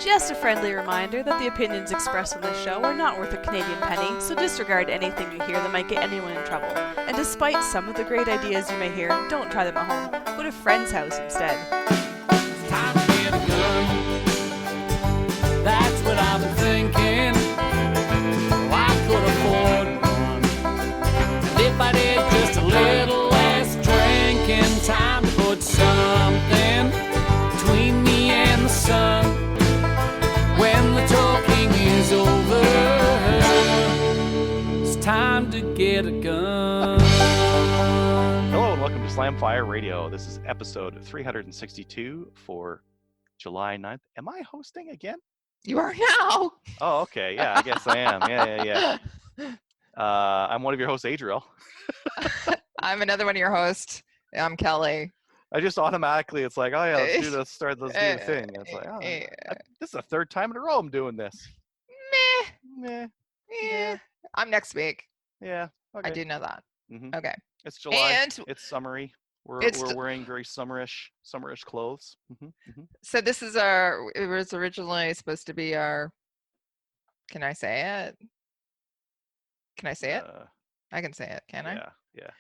Just a friendly reminder that the opinions expressed on this show are not worth a Canadian penny, so disregard anything you hear that might get anyone in trouble. And despite some of the great ideas you may hear, don't try them at home. Go to a friend's house instead. It's time to get a gun. That's what I've been thinking. Well, I could afford one. And if I did just a little less drinking, time to put something between me and the sun. When the talking is over, it's time to get a gun. Hello and welcome to Slamfire Radio. This is episode 362 for July 9th. Am I hosting again? You are now. Oh, okay. Yeah, I guess I am. Yeah. I'm one of your hosts, Adriel. I'm another one of your hosts. I'm Kelly. I just automatically, it's like, oh yeah, let's do the thing. And it's like, oh, this is the third time in a row I'm doing this. Meh. I'm next week. Yeah. Okay. I do know that. Mm-hmm. Okay. It's July. And it's summery. We're wearing very summerish clothes. Mm-hmm. So this is it was originally supposed to be our, can I say it? Can I say it? I can say it, can I? Yeah.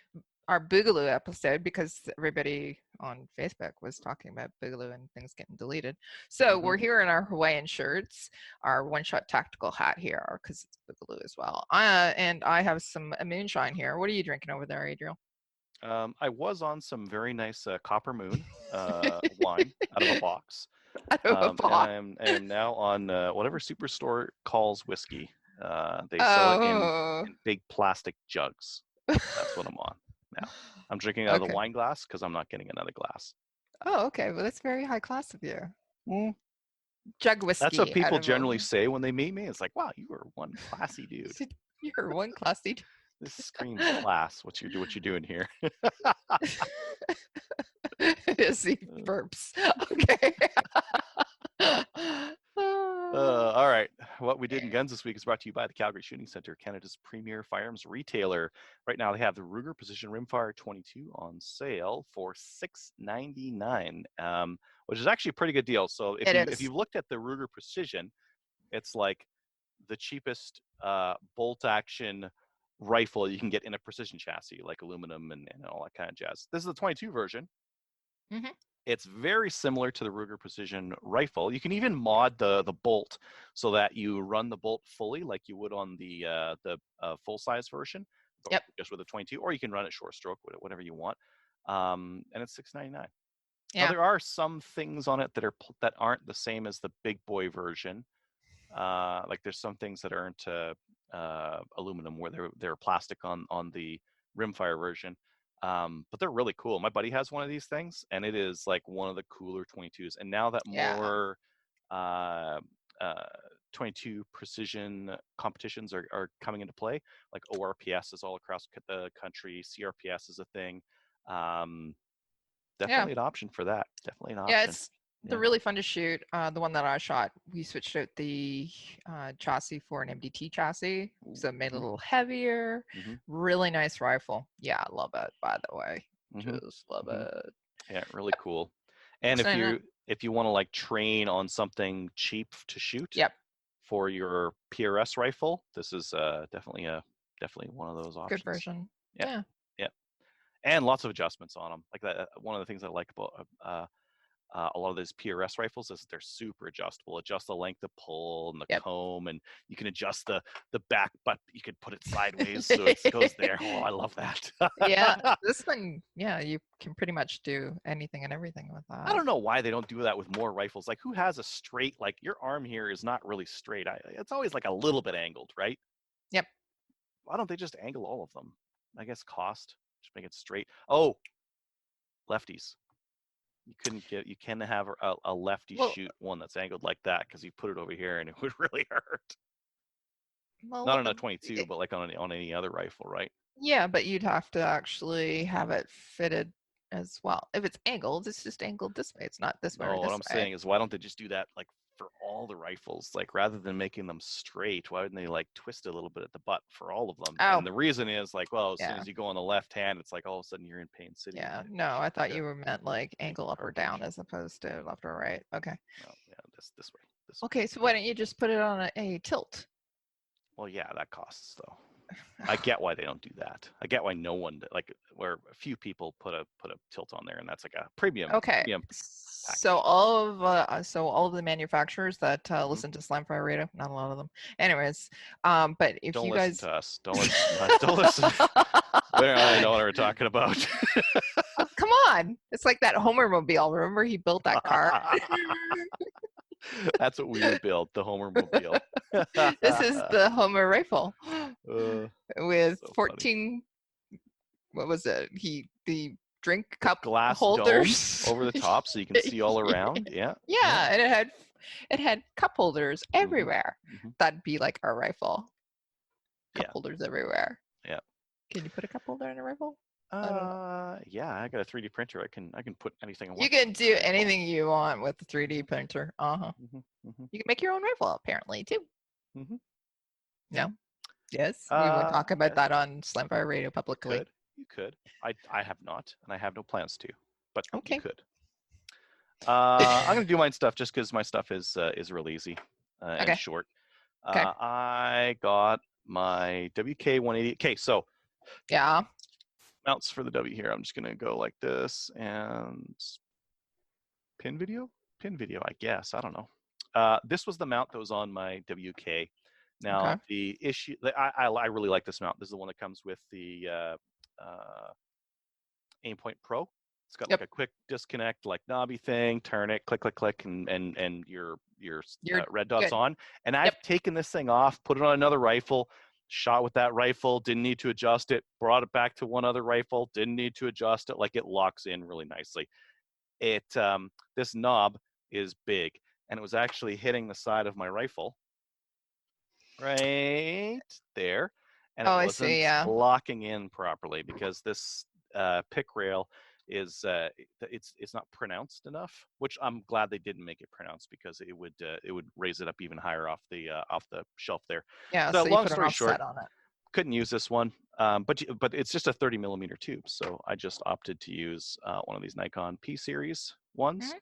Our Boogaloo episode, because everybody on Facebook was talking about Boogaloo and things getting deleted. So we're here in our Hawaiian shirts, our one-shot tactical hat here, because it's Boogaloo as well. And I have some moonshine here. What are you drinking over there, Adriel? I was on some very nice Copper Moon wine out of a box. And I'm now on whatever Superstore calls whiskey. They sell it in big plastic jugs. That's what I'm on now. I'm drinking out of the wine glass because I'm not getting another glass. Oh, okay. Well, that's very high class of you. Jug whiskey. That's what people generally say when they meet me. It's like, wow, you are one classy dude. You're one classy dude. This screams class. What you're doing here? He burps. Okay. All right. What we did in guns this week is brought to you by the Calgary Shooting Center, Canada's premier firearms retailer. Right now, they have the Ruger Precision Rimfire 22 on sale for $699, which is actually a pretty good deal. So if you've looked at the Ruger Precision, it's like the cheapest bolt action rifle you can get in a precision chassis, like aluminum and all that kind of jazz. This is the 22 version. Mm-hmm. It's very similar to the Ruger Precision rifle. You can even mod the bolt so that you run the bolt fully, like you would on the full size version. Yep. Just with a 22, or you can run it short stroke, whatever you want. And it's $699. Yeah. Now, there are some things on it that aren't the same as the big boy version. Like there's some things that aren't aluminum, where they're plastic on the rimfire version. But they're really cool. My buddy has one of these things, and it is like one of the cooler 22s. And now that more 22 precision competitions are coming into play, like ORPS is all across the country, CRPS is a thing. Definitely an option for that. Definitely an option. Yeah, they're really fun to shoot. The one that I shot, we switched out the chassis for an MDT chassis, so it made it a little heavier. Really nice rifle. Yeah, I love it, by the way. Just love it. Yeah, really cool. And if you want to like train on something cheap to shoot for your PRS rifle, this is definitely one of those options. Good version. Yeah. And lots of adjustments on them. Like that, one of the things I like about a lot of those PRS rifles is they're super adjustable. Adjust the length of pull and the comb, and you can adjust the back butt. You could put it sideways so it goes there. Oh, I love that. Yeah, this one, you can pretty much do anything and everything with that. I don't know why they don't do that with more rifles. Like, who has a straight, like your arm here is not really straight. It's always like a little bit angled, right? Yep. Why don't they just angle all of them? I guess cost. Just make it straight. Oh, lefties. You can have a lefty shoot one that's angled like that, because you put it over here and it would really hurt. Well, not on a 22, but like on any other rifle, right? Yeah, but you'd have to actually have it fitted as well. If it's angled, it's just angled this way. It's not this way. No, what I'm saying is, why don't they just do that like for all the rifles? Like, rather than making them straight, why wouldn't they like twist a little bit at the butt for all of them? Oh. And the reason is like, well, as soon as you go on the left hand, it's like all of a sudden you're in Pain City. Yeah, no, I thought you were meant like angle up or down as opposed to left or right. Okay. No, yeah, this way. This way. Okay, so why don't you just put it on a tilt? Well, yeah, that costs though. I get why they don't do that. I get why no one like where a few people put a tilt on there, and that's like a premium. Okay. Premium So all of the manufacturers that listen Mm-hmm. to Slamfire Radio, not a lot of them. Anyways, but if Don't you listen guys to us. Don't listen. Don't listen. We don't really know what we're talking about. Oh, come on, it's like that Homer mobile. Remember he built that car? That's what we would build, the Homer mobile. This is the Homer rifle with so 14. What was it? The drink cup glass holders dome over the top, so you can see all around. Yeah. Yeah, and it had cup holders everywhere. Mhm. That'd be like our rifle. Cup Yeah. holders everywhere. Yeah. Can you put a cup holder in a rifle? I don't know. Yeah, I got a 3D printer. I can put anything I want. You can do anything you want with the 3D printer. Mm-hmm. Mm-hmm. You can make your own rifle apparently too. Mm-hmm. No. Yes. We would talk about yes. that on Slamfire Radio publicly. You could. I have not, and I have no plans to. But Okay. you could. I'm gonna do my stuff just because my stuff is real easy Okay. and short. Okay. I got my WK180. Okay, so Yeah. mounts for the W here. I'm just gonna go like this and pin video, I guess. I don't know. This was the mount that was on my WK. Now Okay. the issue, I really like this mount. This is the one that comes with the Aimpoint Pro. It's got like a quick disconnect, like knobby thing. Turn it, click, click, click, and your red dot's good. on. And I've taken this thing off, put it on another rifle, shot with that rifle, didn't need to adjust it, brought it back to one other rifle, didn't need to adjust it. Like it locks in really nicely. It this knob is big, and it was actually hitting the side of my rifle right there, and it wasn't locking in properly because this pick rail is it's not pronounced enough, which I'm glad they didn't make it pronounced because it would raise it up even higher off the shelf there. Yeah. So So long you put story an short, offset on it. couldn't use this one, but it's just a 30 millimeter tube, so I just opted to use one of these Nikon P series ones,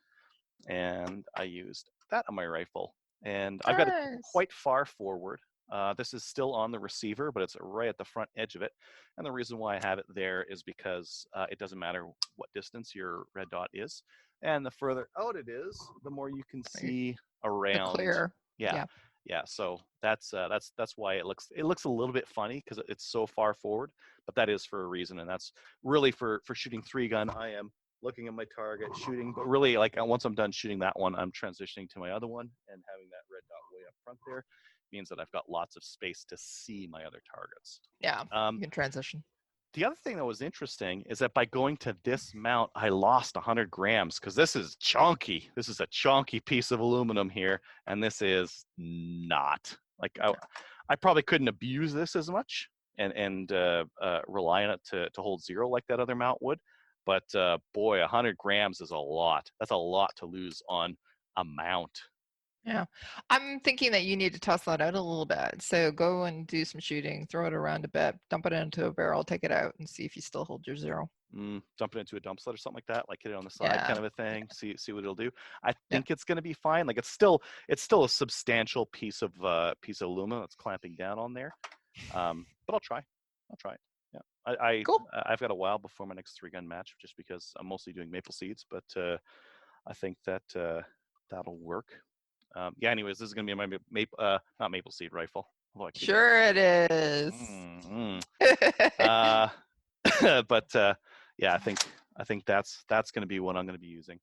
and I used that on my rifle, and I've got it quite far forward. This is still on the receiver, but it's right at the front edge of it. And the reason why I have it there is because it doesn't matter what distance your red dot is. And the further out it is, the more you can see around. The clear. Yeah. So that's why it looks a little bit funny because it's so far forward, but that is for a reason. And that's really for shooting 3-gun. I am looking at my target, shooting, but really like once I'm done shooting that one, I'm transitioning to my other one, and having that red dot way up front there means that I've got lots of space to see my other targets. Yeah, you can transition. The other thing that was interesting is that by going to this mount, I lost 100 grams because this is chunky. This is a chunky piece of aluminum here, and this is not. Like I probably couldn't abuse this as much and rely on it to hold zero like that other mount would. But boy, 100 grams is a lot. That's a lot to lose on a mount. Yeah, I'm thinking that you need to toss that out a little bit. So go and do some shooting, throw it around a bit, dump it into a barrel, take it out, and see if you still hold your zero. Dump it into a dump sled or something like that, like hit it on the side, kind of a thing. See what it'll do. I think it's going to be fine. Like it's still a substantial piece of aluminum that's clamping down on there. But I'll try it. Yeah, cool. I've got a while before my next 3-gun match, just because I'm mostly doing maple seeds. But I think that that'll work. Anyways, this is going to be my not maple seed rifle. Sure it is. But I think that's going to be what I'm going to be using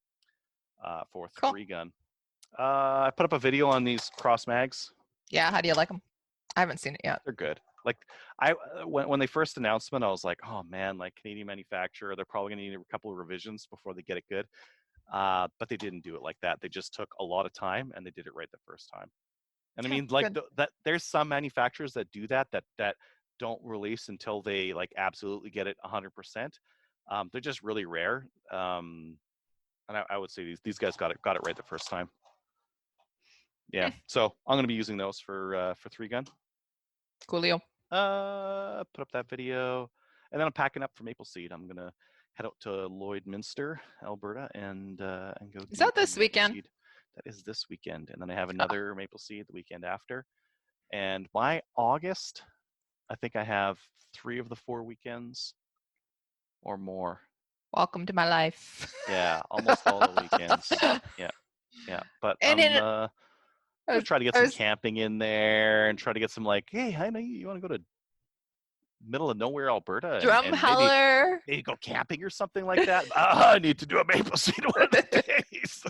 for 3-gun. I put up a video on these cross mags. Yeah, how do you like them? I haven't seen it yet. They're good. Like when they first announced them, I was like, oh man, like Canadian manufacturer, they're probably going to need a couple of revisions before they get it good. But they didn't do it like that. They just took a lot of time and they did it right the first time. And I mean, like that there's some manufacturers that do that don't release until they like absolutely get it 100%. They're just really rare. And I would say these guys got it right the first time. Yeah. So I'm going to be using those for 3-gun. Coolio. Put up that video, and then I'm packing up for Maple Seed. I'm gonna head out to Lloydminster, Alberta, and go. Is that this weekend? That is this weekend. And then I have another maple seed the weekend after. And by August, I think I have 3 of the 4 weekends or more. Welcome to my life. Yeah, almost all the weekends. Yeah, yeah. But And I'm then gonna try to get some camping in there and try to get some like, hey, I know you want to go to middle of nowhere Alberta and Drumheller. maybe go camping or something like that. I need to do a maple seed one of the days.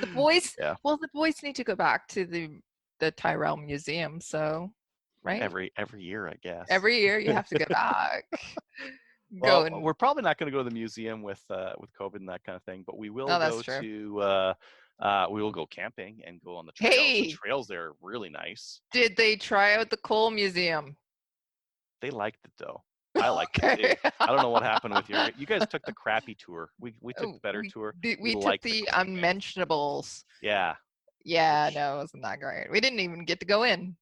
The boys, Yeah. well, the boys need to go back to the Tyrrell Museum. So, right? Every year, I guess. Every year you have to go back. Well, we're probably not going to go to the museum with COVID and that kind of thing, but we will go true. to we will go camping and go on the trails. Hey! The trails there are really nice. Did they try out the coal museum? They liked it though. I liked it too. I don't know what happened with you guys took the crappy tour. We took the better tour. We took the unmentionables. Yeah. Yeah, no, it wasn't that great. We didn't even get to go in.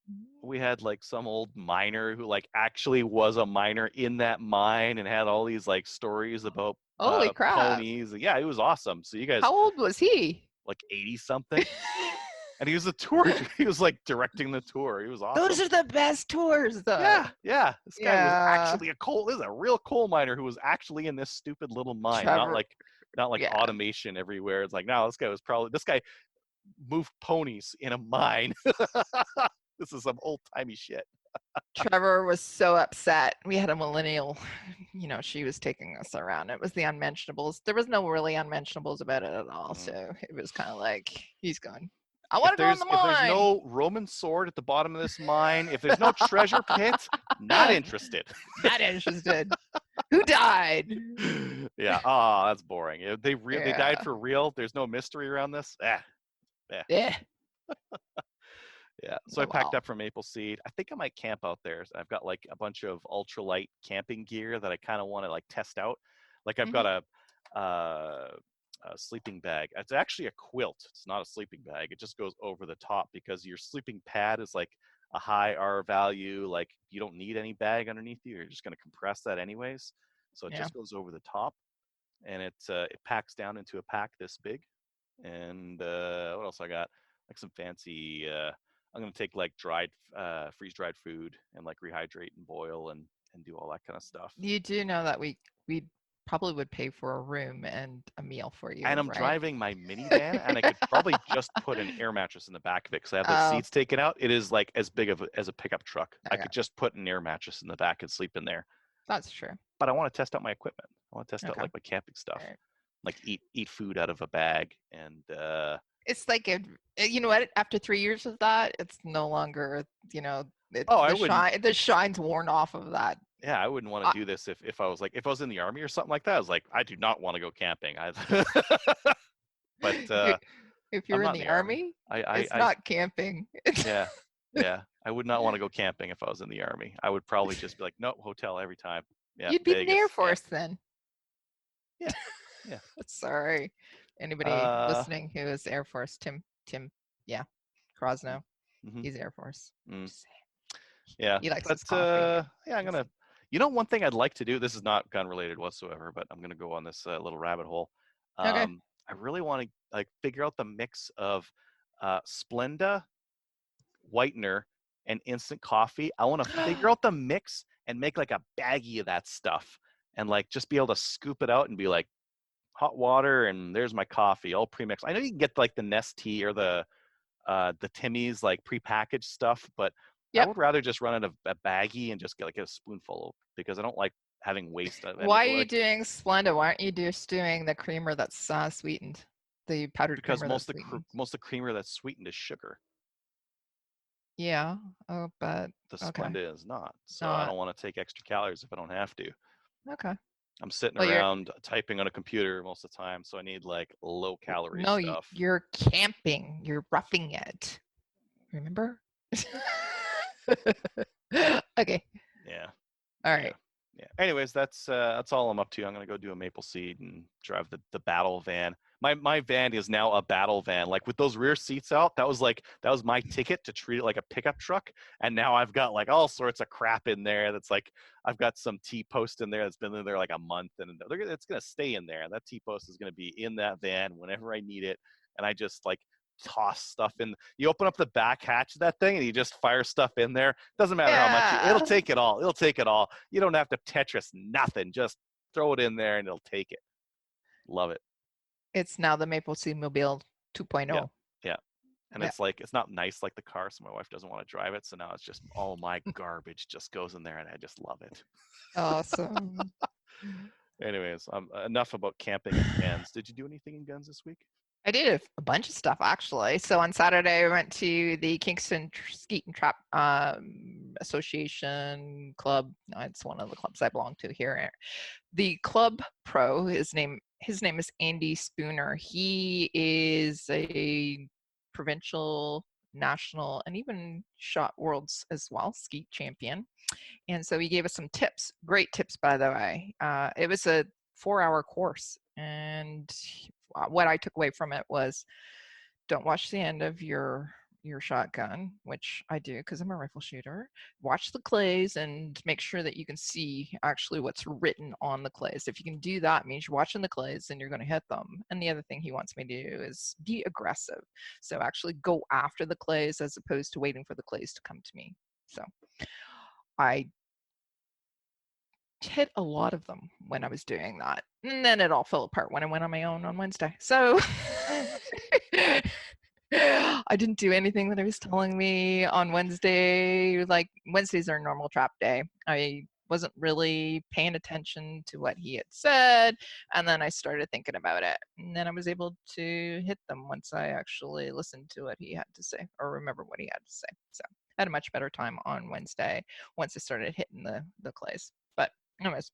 We had like some old miner who like actually was a miner in that mine and had all these like stories about Holy crap. ponies. Yeah, it was awesome. So you guys, how old was he? Like 80 something. And he was the tour. He was like directing the tour. He was awesome. Those are the best tours, though. Yeah. This guy was actually this is a real coal miner who was actually in this stupid little mine, not like automation everywhere. It's like, no, this guy moved ponies in a mine. This is some old timey shit. Trevor was so upset. We had a millennial, she was taking us around. It was the unmentionables. There was no really unmentionables about it at all. So it was kind of like, he's gone. I want to go in the mine. If there's no Roman sword at the bottom of this mine, if there's no treasure pit, not interested. Not interested. Who died? Yeah. Oh, that's boring. They died for real. There's no mystery around this. Yeah. Yeah. So I packed up from Maple Seed. I think I might camp out there. I've got like a bunch of ultralight camping gear that I kind of want to like test out. Like I've got a sleeping bag. It's actually a quilt. It's not a sleeping bag. It just goes over the top because your sleeping pad is like a high R value. Like you don't need any bag underneath you. You're just going to compress that anyways. So it just goes over the top, and it packs down into a pack this big. And what else I got? Like some fancy. I'm going to take like freeze dried food and like rehydrate and boil and do all that kind of stuff. You do know that we probably would pay for a room and a meal for you. And I'm driving my minivan, and I could probably just put an air mattress in the back of it because I have the seats taken out. It is like as big as a pickup truck. Okay. I could just put an air mattress in the back and sleep in there. That's true. But I want to test out my equipment. I want to test out like my camping stuff, like eat food out of a bag, and it's like you know what? After 3 years of that, it's no longer the shine's worn off of that. Yeah, I wouldn't want to do this if I was in the army or something like that. I was like, I do not want to go camping. But if you're in the army, it's not camping. Yeah. I would not want to go camping if I was in the army. I would probably just be like, no, hotel every time. Yeah, you'd be in the Air Force then. Yeah. Sorry, anybody listening who is Air Force, Tim, Crosno, he's Air Force. Yeah, he likes his coffee. I'm gonna. One thing I'd like to do. This is not gun related whatsoever, but I'm gonna go on this little rabbit hole. I really want to like figure out the mix of Splenda, whitener, and instant coffee. I want to figure out the mix and make like a baggie of that stuff, and like just be able to scoop it out and be like hot water, and there's my coffee all pre-mixed. I know you can get like the Nestea or the Timmy's like pre-packaged stuff, but I would rather just run out a baggie and just get like a spoonful because I don't like having waste. Why are you doing Splenda? Why aren't you just doing the creamer that's sweetened, the powdered creamer? Because most of the creamer that's sweetened is sugar. Yeah, but the Splenda is not. So I don't want to take extra calories if I don't have to. Okay. I'm sitting around typing on a computer most of the time, so I need like low calorie stuff. No, you're camping. You're roughing it. Remember? Okay. Yeah. All right. Yeah. Anyways, that's all I'm up to. I'm gonna go do a maple seed and drive the battle van. My van is now a battle van. Like with those rear seats out, that was my ticket to treat it like a pickup truck. And now I've got like all sorts of crap in there. That's like I've got some T-post in there that's been in there like a month, and it's gonna stay in there. That T-post is gonna be in that van whenever I need it. and I just like toss stuff in. You open up the back hatch of that thing and you just fire stuff in there. Doesn't matter how much it'll take it all. It'll take it all. You don't have to Tetris nothing. Just throw it in there and it'll take it. Love it. It's now the Maple Seed Mobile 2.0. Yeah. And it's like, it's not nice like the car, so my wife doesn't want to drive it. So now it's just all my garbage just goes in there, and I just love it. Awesome. Anyways, enough about camping and guns. Did you do anything in guns this week? I did a bunch of stuff, actually. So on Saturday, I went to the Kingston Skeet and Trap Association Club. It's one of the clubs I belong to here. The club pro, his name is Andy Spooner. He is a provincial, national, and even shot worlds as well, skeet champion. And so he gave us some tips, great tips, by the way. It was a 4-hour course, and what I took away from it was, don't watch the end of your shotgun, which I do because I'm a rifle shooter. Watch the clays and make sure that you can see actually what's written on the clays. If you can do that, it means you're watching the clays and you're going to hit them. And the other thing he wants me to do is be aggressive. So actually go after the clays as opposed to waiting for the clays to come to me. So I hit a lot of them when I was doing that. And then it all fell apart when I went on my own on Wednesday. So I didn't do anything that he was telling me on Wednesday. Like, Wednesdays are a normal trap day. I wasn't really paying attention to what he had said. And then I started thinking about it. And then I was able to hit them once I actually listened to what he had to say or remember what he had to say. So I had a much better time on Wednesday once I started hitting the clays. But anyways,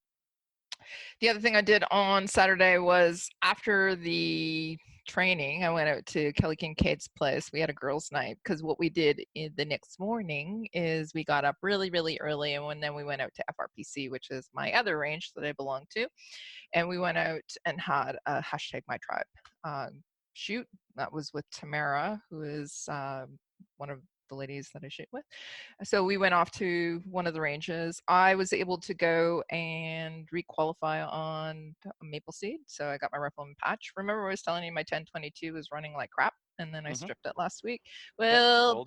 the other thing I did on Saturday was after the training, I went out to Kelly Kincaid's place. We had a girls' night because what we did the next morning is we got up really, really early, and then we went out to FRPC, which is my other range that I belong to, and we went out and had a #MyTribe shoot. That was with Tamara, who is one of the ladies that I shoot with. So we went off to one of the ranges. I was able to go and requalify on Maple Seed. So I got my rifle and patch. Remember I was telling you my 1022 was running like crap, and then I stripped it last week. Well,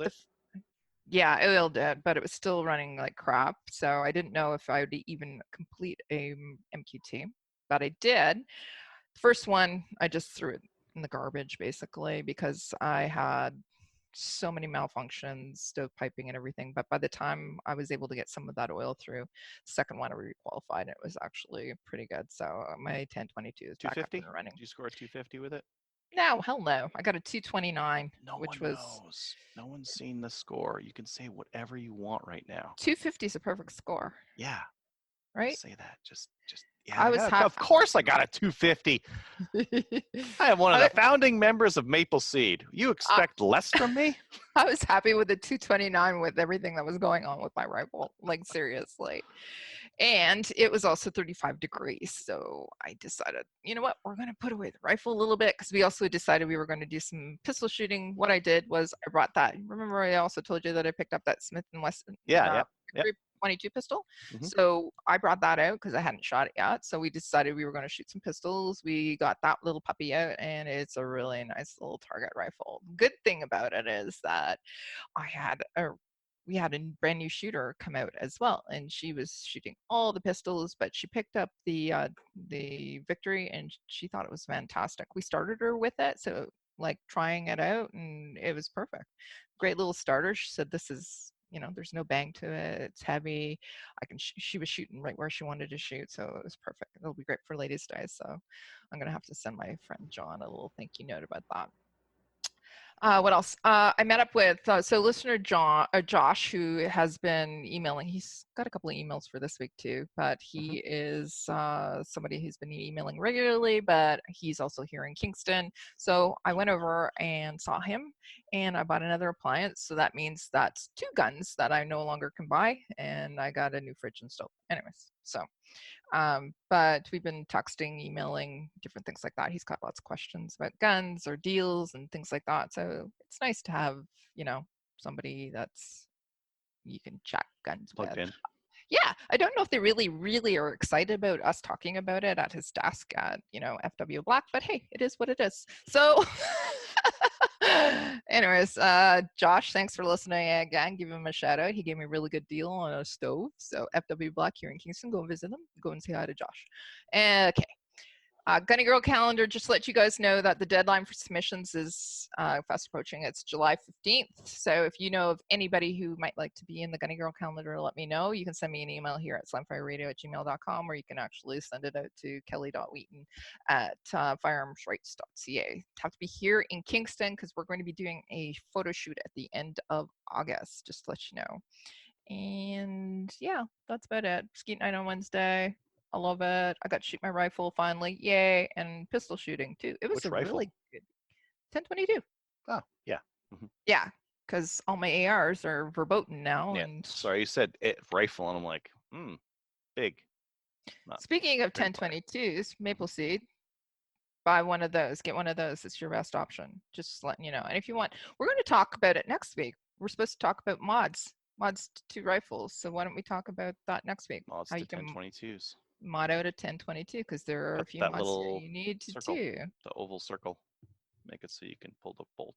yeah, it will did, but it was still running like crap. So I didn't know if I would even complete a MQT, but I did. The first one, I just threw it in the garbage basically because I had so many malfunctions, stovepiping and everything. But by the time I was able to get some of that oil through, the second one I requalified, and it was actually pretty good. So my 1022 is back up and running. Did you score a 250 with it? No, hell no. I got a 229, which was. Knows. No one's seen the score. You can say whatever you want right now. 250 is a perfect score. Yeah. Right? Say that. Just. Yeah. Of course, I got a 250. I am one of the founding members of Maple Seed. You expect less from me? I was happy with the 229 with everything that was going on with my rifle. Like, seriously. And it was also 35 degrees. So I decided, you know what, we're going to put away the rifle a little bit because we also decided we were going to do some pistol shooting. What I did was I brought that. Remember, I also told you that I picked up that Smith & Wesson 22 pistol. So I brought that out because I hadn't shot it yet. So we decided we were going to shoot some pistols. We got that little puppy out, and it's a really nice little target rifle. Good thing about it is that we had a brand new shooter come out as well, and she was shooting all the pistols, but she picked up the Victory, and she thought it was fantastic. We started her with it, so like trying it out, and it was perfect. Great little starter. She said, "This is." There's no bang to it. It's heavy. She was shooting right where she wanted to shoot, so it was perfect. It'll be great for Ladies' Day. So I'm gonna have to send my friend John a little thank you note about that. What else? I met up with listener Josh, who has been emailing. He's got a couple of emails for this week too, but he is somebody who's been emailing regularly, but he's also here in Kingston. So I went over and saw him, and I bought another appliance. So that means that's 2 guns that I no longer can buy, and I got a new fridge and stove. Anyways, so. But we've been texting, emailing, different things like that. He's got lots of questions about guns or deals and things like that. So it's nice to have, somebody that's you can chat guns plugged with. in. Yeah, I don't know if they really, really are excited about us talking about it at his desk at, FW Black, but hey, it is what it is. So Anyways, Josh, thanks for listening again. Give him a shout out. He gave me a really good deal on a stove. So FW Black here in Kingston, go visit him. Go and say hi to Josh. Okay. Gunny Girl calendar, just to let you guys know that the deadline for submissions is fast approaching. It's July 15th. So if you know of anybody who might like to be in the Gunny Girl calendar, let me know. You can send me an email here at slamfireradio@gmail.com, or you can actually send it out to kelly.wheaton@firearmsrights.ca. Have to be here in Kingston because we're going to be doing a photo shoot at the end of August, just to let you know. And yeah, that's about it. Skeet night on Wednesday. I love it. I got to shoot my rifle finally. Yay. And pistol shooting too. It was Which rifle? really good 1022. Oh, yeah. Mm-hmm. Yeah, because all my ARs are verboten now. Yeah. And Sorry, you said rifle, and I'm like, big. Not speaking of big fire. 1022s, Maple Seed, buy one of those. Get one of those. It's your best option. Just letting you know. And if you want, we're going to talk about it next week. We're supposed to talk about mods to rifles. So why don't we talk about that next week? Mods How to you can 1022s. mod out a 1022, because there are a few that mods little that you need to circle, do. the oval circle. Make it so you can pull the bolt.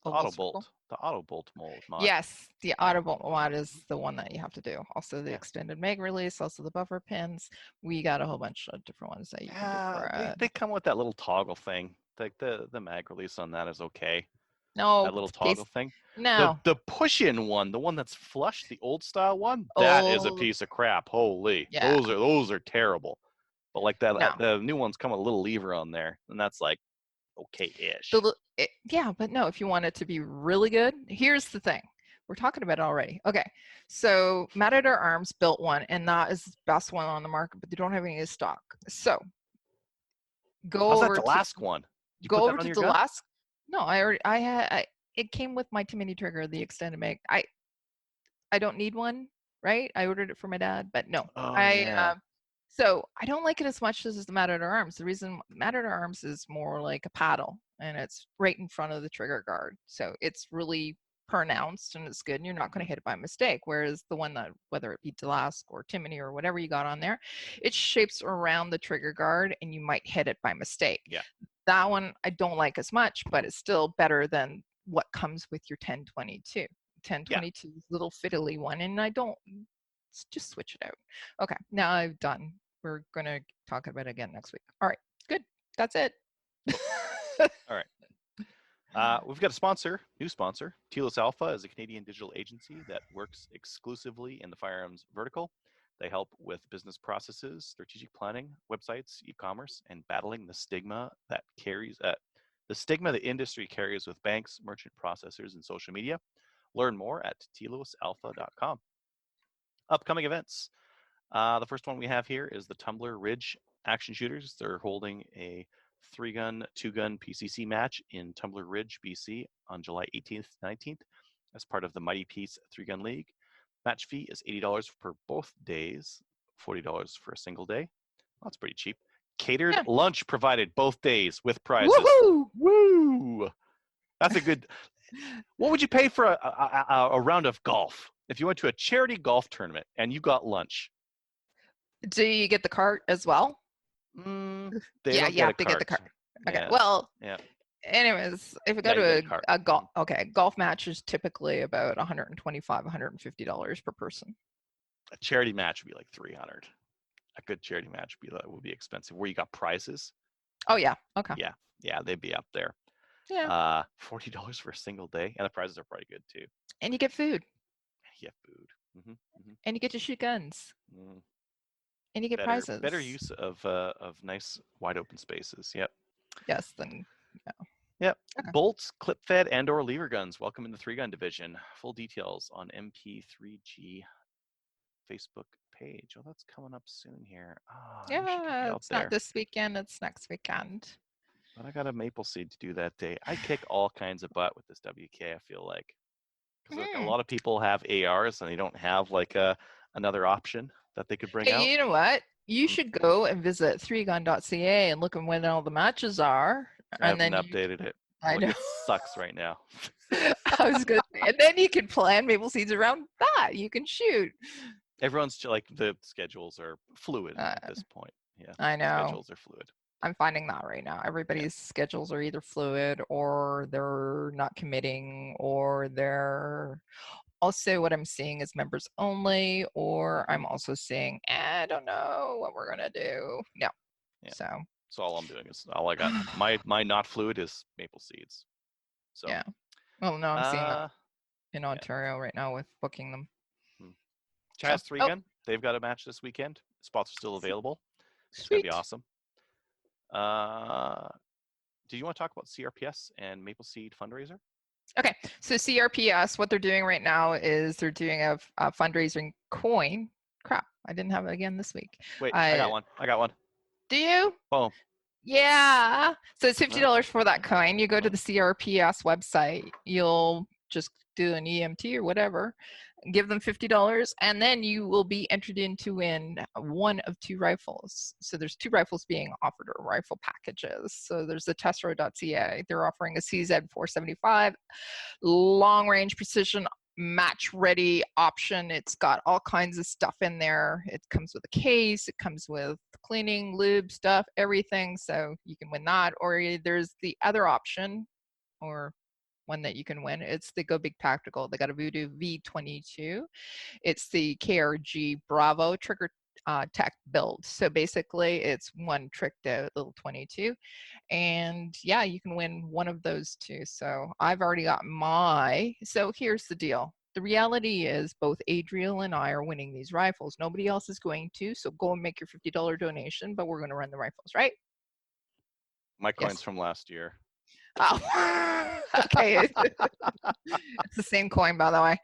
The Oval auto circle? bolt. The auto bolt mod. Yes, the auto bolt mod is the one that you have to do. Also the Yeah. extended mag release, also the buffer pins. We got a whole bunch of different ones that you can do for it. They come with that little toggle thing. Like the mag release on that is okay. No, That little toggle thing. No. The push-in one, the one that's flush, the old style one, that is a Old. piece of crap. Holy, Yeah. those are terrible. But like that, No. the new ones come with a little lever on there, and that's like okay-ish. Yeah, but no, if you want it to be really good, here's the thing. We're talking about it already. Okay, so Matador Arms built one, and that is the best one on the market, but they don't have any in stock. So go How's over that the last one? You go put that over on to your the gun? last. No, it came with my Timony trigger, the extended mag. I don't need one, right? I ordered it for my dad, but no. Oh yeah. So I don't like it as much as the Matador Arms. The reason Matador Arms is more like a paddle, and it's right in front of the trigger guard. So it's really pronounced and it's good, and you're not going to hit it by mistake. Whereas the one that, whether it be Delask or Timony or whatever you got on there, it shapes around the trigger guard and you might hit it by mistake. Yeah. That one I don't like as much, but it's still better than what comes with your 1022. 1022 little fiddly one, and I don't just switch it out. Okay, now I'm done. We're gonna talk about it again next week. All right, good. That's it. All right. We've got a sponsor, new sponsor. Telos Alpha is a Canadian digital agency that works exclusively in the firearms vertical. They help with business processes, strategic planning, websites, e-commerce, and battling the stigma that the industry carries with banks, merchant processors, and social media. Learn more at telosalpha.com. Upcoming events. The first one we have here is the Tumbler Ridge Action Shooters. They're holding a 3-gun, 2-gun PCC match in Tumbler Ridge, BC on July 18th, 19th as part of the Mighty Peace 3-gun league. Match fee is $80 for both days, $40 for a single day. Well, that's pretty cheap. Catered lunch provided both days with prizes. Woohoo! Woo! That's a good. What would you pay for a round of golf if you went to a charity golf tournament and you got lunch? Do you get the cart as well? You have to get the cart. Okay. Yeah. Well. Yeah. Anyways, if you go you to a golf match is typically about $125, $150 per person. A charity match would be like $300. A good charity match would be expensive. Where you got prizes. Oh yeah. Okay. Yeah, they'd be up there. Yeah. $40 for a single day, and the prizes are probably good too. And you get food. Yeah, food. Mm-hmm, mm-hmm. And you get to shoot guns. Mm. And you get prizes. Better use of nice wide open spaces. Yep. Yes. Then. Yeah. Yep. Okay. Bolts, clip fed, and/or lever guns. Welcome in the 3-gun division. Full details on MP3G Facebook page. Oh, that's coming up soon here. Yeah, it's not this weekend. It's next weekend. But I got a maple seed to do that day. I kick all kinds of butt with this WK. I feel like because a lot of people have ARs and they don't have like another option that they could bring out. You know what? You should go and visit 3gun.ca and look at when all the matches are. I haven't updated it. I know. It sucks right now. I was gonna say, and then you can plan maple seeds around that. You can shoot. Everyone's like the schedules are fluid at this point. Yeah, I know. Schedules are fluid. I'm finding that right now. Everybody's schedules are either fluid or they're not committing or they're also what I'm seeing is members only, or I'm also seeing, I don't know what we're going to do. No. Yeah. So So all I'm doing is all I got. My not fluid is maple seeds. So yeah. Well, no, I'm seeing that in yeah. Ontario right now with booking them. Chaz 3 Oh, again. They've got a match this weekend. Spots are still available. It's going to be sweet. awesome. Do you want to talk about CRPS and Maple Seed fundraiser? Okay, so CRPS, what they're doing right now is they're doing a fundraising coin. Crap, I didn't have it again this week. Wait, I got one. Do you? Boom. Yeah. So it's $50 for that coin. You go to the CRPS website. You'll just do an EMT or whatever. Give them $50, and then you will be entered in to win one of 2 rifles. So there's 2 rifles being offered, or rifle packages. So there's the testro.ca. They're offering a CZ475 long-range precision match-ready option. It's got all kinds of stuff in there. It comes with a case. It comes with cleaning, lube stuff, everything. So you can win that. Or there's the other option, or one that you can win. It's the Go Big Tactical. They got a Voodoo V22. It's the KRG Bravo trigger tech build. So basically it's one tricked out little 22. And yeah, you can win one of those 2. So I've already got so here's the deal. The reality is both Adriel and I are winning these rifles. Nobody else is going to, so go and make your $50 donation, but we're going to run the rifles, right? My coin's from last year. Oh, okay. It's the same coin, by the way.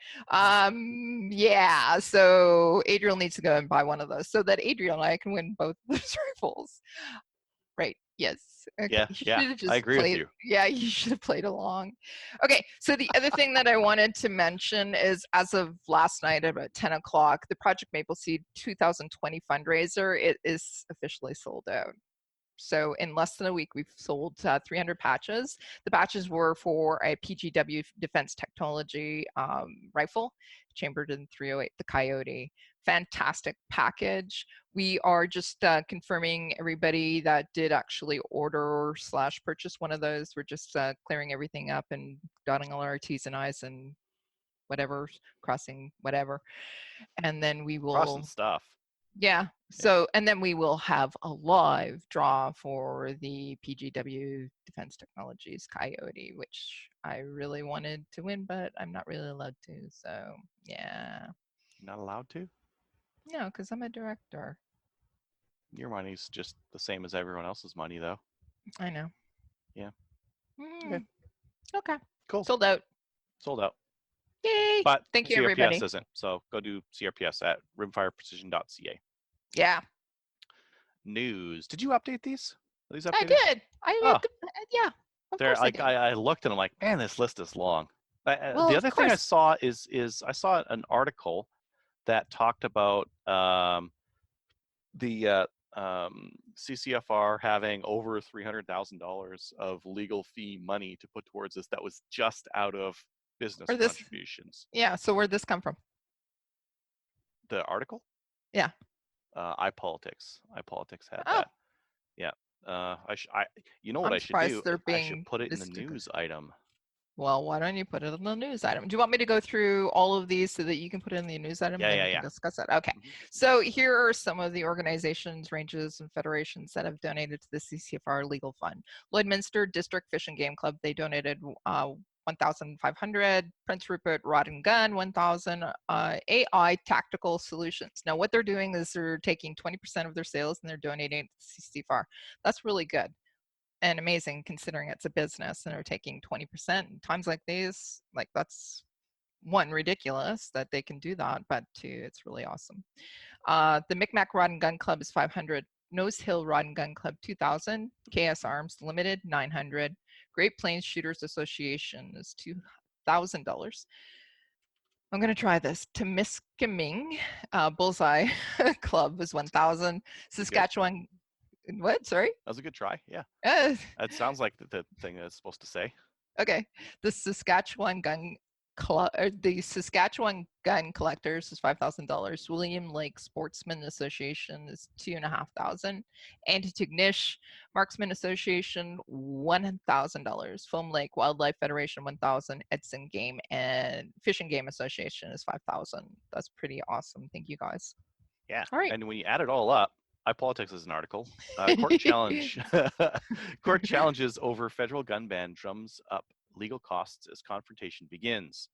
Yeah, so Adriel needs to go and buy one of those so that Adriel and I can win both those rifles. Right, yes. Okay. Yeah, I agree with you. Yeah, you should have played along. Okay, so the other thing that I wanted to mention is as of last night at about 10 o'clock, the Project Maple Seed 2020 fundraiser, it is officially sold out. So in less than a week, we've sold 300 patches. The patches were for a PGW Defense Technology rifle, chambered in 308, the Coyote. Fantastic package. We are just confirming everybody that did actually order / purchase one of those. We're just clearing everything up and dotting all our T's and I's and whatever, crossing whatever. And then we will... Crossing stuff. Yeah. So, and then we will have a live draw for the PGW Defense Technologies Coyote, which I really wanted to win, but I'm not really allowed to. So, yeah. Not allowed to? No, because I'm a director. Your money's just the same as everyone else's money, though. I know. Yeah. Okay. Cool. Sold out. Sold out. Yay. But thank you, CRPS everybody. isn't. So go do CRPS at rimfireprecision.ca. Yeah. News. Did you update these? Are these updated? I did. Yeah. Of course I did. I looked and I'm like, man, this list is long. Well, the other thing I saw is I saw an article that talked about the CCFR having over $300,000 of legal fee money to put towards this that was just out of business contributions. Yeah. So where'd this come from? The article? Yeah. iPolitics. iPolitics had that. Yeah. You know what I should do? I should put it in the news item. Well, why don't you put it in the news item? Do you want me to go through all of these so that you can put it in the news item? Yeah. We can discuss that. Okay. So here are some of the organizations, ranges, and federations that have donated to the CCFR Legal Fund. Lloydminster District Fish and Game Club, they donated 1,500. Prince Rupert Rod and Gun, 1,000. AI Tactical Solutions. Now, what they're doing is they're taking 20% of their sales and they're donating to CCFR. That's really good and amazing considering it's a business and they're taking 20%. In times like these, like that's one, ridiculous that they can do that, but 2, it's really awesome. The Micmac Rod and Gun Club is 500. Nose Hill Rod and Gun Club 2,000. KS Arms Limited 900. Great Plains Shooters Association is $2,000. I'm going to try this. Temiskaming Bullseye Club is 1,000. Saskatchewan. What? Sorry? That was a good try. Yeah. That sounds like the thing that's supposed to say. Okay. The Saskatchewan Gun the Saskatchewan Gun Collectors is $5,000. William Lake Sportsman Association is $2,500. Antigonish Marksman Association $1,000. Foam Lake Wildlife Federation $1,000. Edson Game and Fish and Game Association is $5,000. That's pretty awesome. Thank you guys. Yeah. All right. And when you add it all up, iPolitics is an article. Court challenge. Court challenges over federal gun ban drums up legal costs as confrontation begins.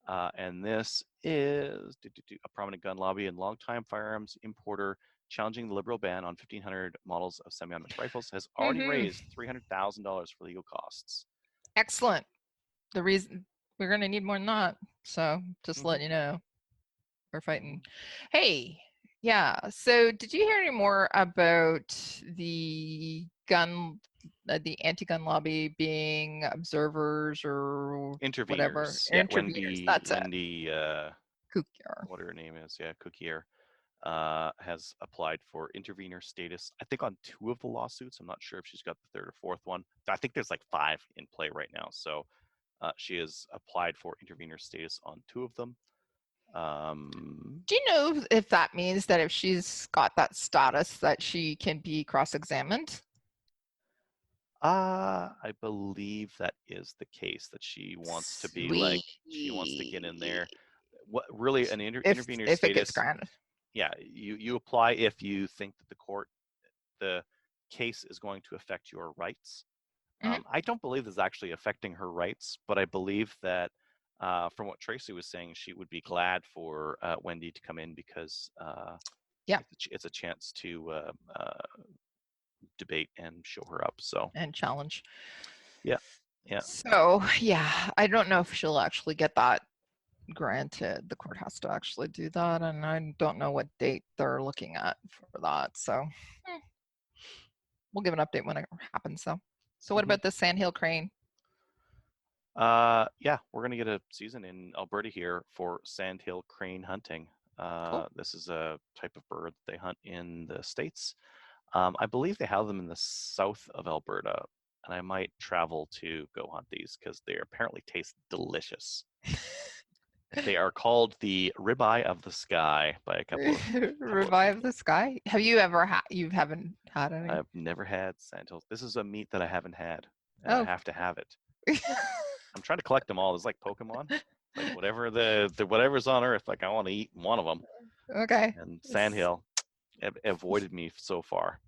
And this is a prominent gun lobby and longtime firearms importer challenging the liberal ban on 1,500 models of semi-automatic rifles has already raised $300,000 for legal costs. Excellent. The reason we're going to need more than that. So just letting you know, we're fighting. Hey, yeah. So did you hear any more about the anti-gun lobby being observers or Interveners. whatever? Yeah, Interveners. That's Wendy, Cookier. what her name is. Yeah, Cookier has applied for intervener status, I think, on 2 of the lawsuits. I'm not sure if she's got the 3rd or 4th one. I think there's like 5 in play right now. So she has applied for intervener status on 2 of them. Do you know if that means that if she's got that status that she can be cross-examined? I believe that is the case, that she wants to be like, she wants to get in there. What really an intervener if status? It gets granted. Yeah, you apply if you think that the case is going to affect your rights. I don't believe this is actually affecting her rights, but I believe that from what Tracy was saying, she would be glad for Wendy to come in because it's a chance to debate and show her up. So and challenge. Yeah. So I don't know if she'll actually get that granted. The court has to actually do that, and I don't know what date they're looking at for that. So we'll give an update when it happens. So what about the Sandhill Crane? Yeah, we're gonna get a season in Alberta here for sandhill crane hunting. Cool. This is a type of bird that they hunt in the States. I believe they have them in the south of Alberta, and I might travel to go hunt these because they apparently taste delicious. They are called the ribeye of the sky by a couple of ribeye of the sky. Have you ever had? You haven't had any? I've never had sandhill. This is a meat that I haven't had, and I have to have it. I'm trying to collect them all. It's like Pokemon, like whatever whatever's on Earth. Like I want to eat one of them. Okay. And Sandhill avoided me so far.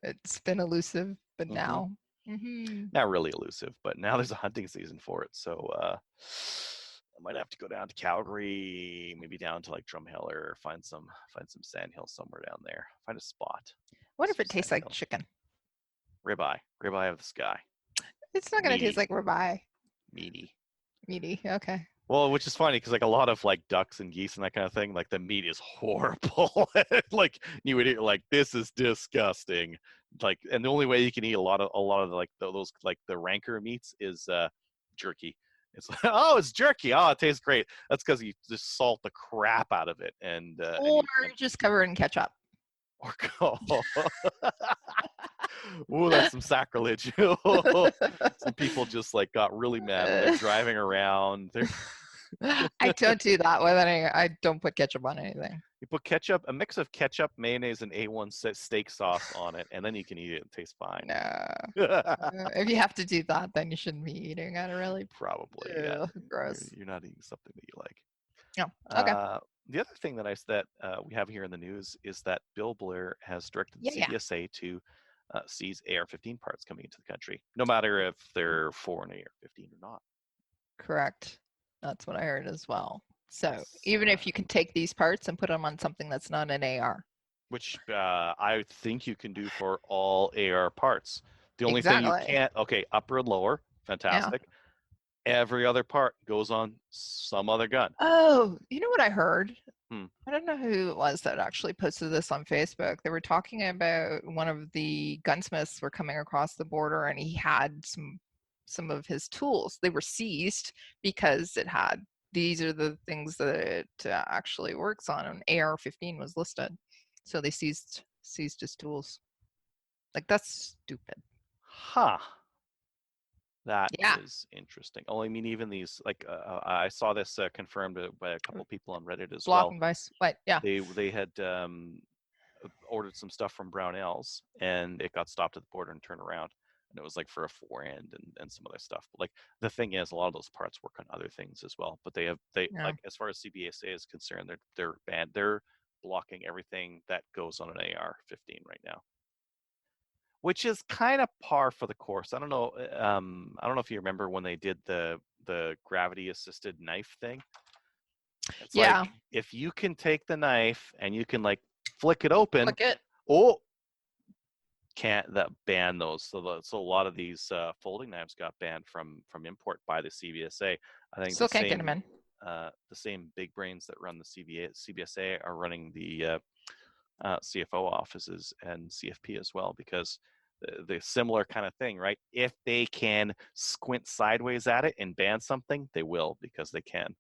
It's been elusive, but now not really elusive. But now there's a hunting season for it, so I might have to go down to Calgary, maybe down to like Drumhill, or find some Sandhill somewhere down there. Find a spot. What if it tastes like chicken? Ribeye of the sky. It's not going to taste like ribeye. Meaty. Okay. Well, which is funny because like a lot of like ducks and geese and that kind of thing, like the meat is horrible. Like you would eat like, this is disgusting. Like, and the only way you can eat a lot of like those like the ranker meats is jerky. It's like, oh, it's jerky. Oh, it tastes great. That's because you just salt the crap out of it, and or just cover it in ketchup. Or go. Ooh, that's some sacrilege. Some people just like got really mad when they're driving around. I don't do that with any. I don't put ketchup on anything. You put ketchup, a mix of ketchup, mayonnaise, and A1 steak sauce on it, and then you can eat it. It tastes fine. No. If you have to do that, then you shouldn't be eating it. Really. Probably. Yeah. Gross. You're not eating something that you like. Yeah. Okay. The other thing that we have here in the news is that Bill Blair has directed the CPSA to seize AR-15 parts coming into the country, no matter if they're for an AR-15 or not. Correct. That's what I heard as well. So even if you can take these parts and put them on something that's not an AR. Which I think you can do for all AR parts. The only thing you can't, upper and lower, fantastic. Yeah. Every other part goes on some other gun. Oh, you know what I heard? I don't know who it was that actually posted this on Facebook. They were talking about one of the gunsmiths were coming across the border, and he had some of his tools. They were seized because it had, these are the things that it actually works on. An AR-15 was listed. So they seized his tools. Like, that's stupid. Huh. That Yeah. is interesting. Oh, I mean, even these, like, I saw this confirmed by a couple people on Reddit as Block well. and vice. What? Yeah. They had ordered some stuff from Brownells, and it got stopped at the border and turned around, and it was like for a fore-end and some other stuff. But like the thing is, a lot of those parts work on other things as well. But they Yeah. like, as far as CBSA is concerned, they're banned. They're blocking everything that goes on an AR-15 right now, which is kind of par for the course. I don't know. I don't know if you remember when they did the gravity-assisted knife thing. It's Yeah. like, if you can take the knife and you can like flick it open, Look it. oh, can't that ban those? So a lot of these folding knives got banned from import by the CBSA. I think Still can't get them in. the same big brains that run the CBSA are running the CFO offices and CFP as well, because the similar kind of thing, right? If they can squint sideways at it and ban something, they will, because they can.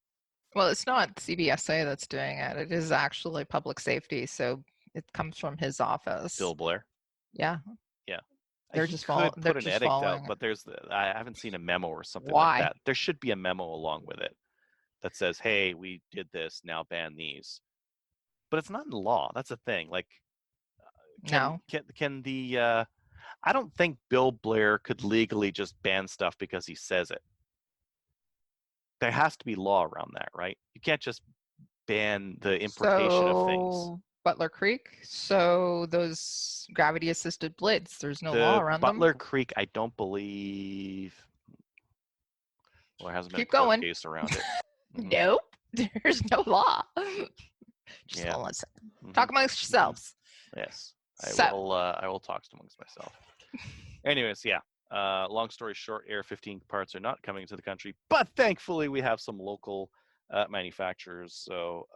Well, it's not CBSA that's doing it. It is actually public safety. So it comes from his office. Bill Blair. Yeah. Yeah. They're He just could they're put an just edict out, following it. but I haven't seen a memo or something Why? like that. There should be a memo along with it that says, "Hey, we did this. Now ban these." But it's not in law. That's the thing. Like, No. can the I don't think Bill Blair could legally just ban stuff because he says it. There has to be law around that, right? You can't just ban the importation of things. So Butler Creek. So those gravity assisted blades, there's no law The around Butler them. Creek, I don't believe. Well, there hasn't been Keep a court going. case around it. Mhm. Nope. There's no law. Just Yeah. listen. Mhm. Talk amongst yourselves. Yes, So I will talk amongst myself. Anyways, yeah. Long story short, AR-15 parts are not coming to the country, but thankfully we have some local manufacturers. So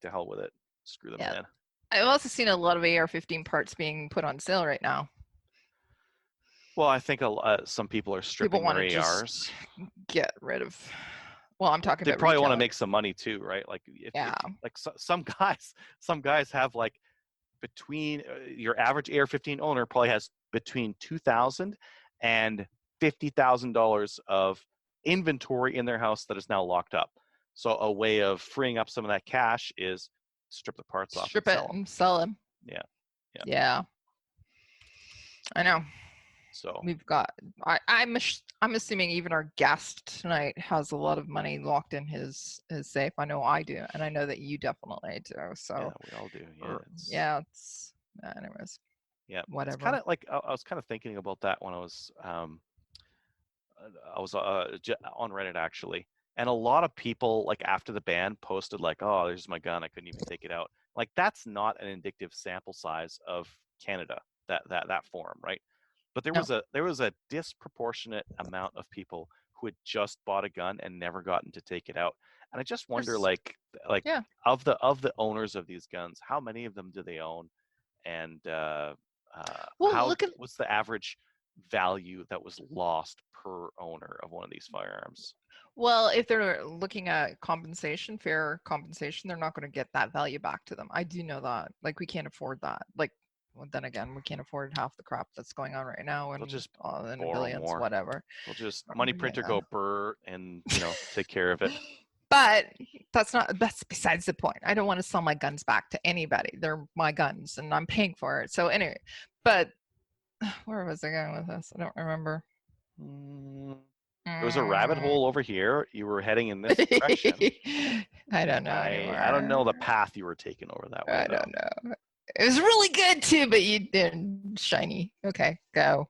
to hell with it. Screw them, Yeah. man. I've also seen a lot of AR-15 parts being put on sale right now. Well, I think some people are stripping wanna their just ARs. Get rid of. Well, I'm talking They about probably want to retailing. make some money too, right? Like, if Yeah. like some guys have like between your average AR-15 owner probably has between $2,000 and $50,000 of inventory in their house that is now locked up. So a way of freeing up some of that cash is strip the parts off Strip and it sell them. and sell them. Yeah. Yeah. I know. So We've got. I'm assuming even our guest tonight has a lot of money locked in his safe. I know I do, and I know that you definitely do. So yeah, we all do. Yeah. yeah, it's anyways. Yeah. It's Whatever. kind of like, I was kind of thinking about that when I was on Reddit actually, and a lot of people, like, after the ban, posted like, "Oh, there's my gun. I couldn't even take it out." Like, that's not an indicative sample size of Canada. That form, right? But there was a disproportionate amount of people who had just bought a gun and never gotten to take it out. And I just wonder, like Yeah. of the owners of these guns, how many of them do they own? And what's the average value that was lost per owner of one of these firearms? Well, if they're looking at compensation, fair compensation, they're not going to get that value back to them. I do know that. Like, we can't afford that. Like, well, then again, we can't afford half the crap that's going on right now, and They'll just in borrow billions, more. whatever. They'll just money printer go burr and take care of it. But that's besides the point. I don't want to sell my guns back to anybody. They're my guns, and I'm paying for it. So anyway, but where was I going with this? I don't remember. There was a rabbit hole over here. You were heading in this direction. I don't know anymore. I don't know the path you were taking over that way. I don't know. It was really good too, but you didn't shiny. Okay, go.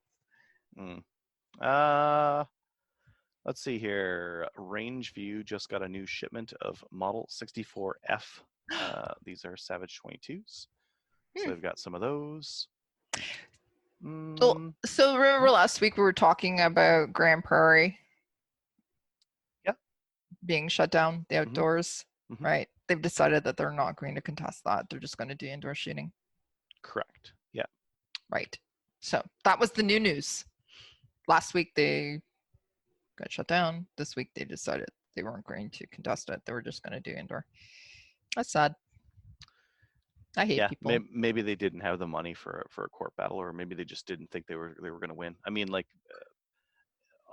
Let's see here. Rangeview just got a new shipment of Model 64F. These are Savage 22s. So they've got some of those. So remember last week we were talking about Grand Prairie? Yeah. Being shut down, the outdoors, Mhm. right? They've decided that they're not going to contest that. They're just going to do indoor shooting. Correct. Yeah. Right. So that was the new news. Last week they got shut down. This week they decided they weren't going to contest it. They were just going to do indoor. That's sad. I hate people. Maybe they didn't have the money for a court battle, or maybe they just didn't think they were going to win. I mean, like,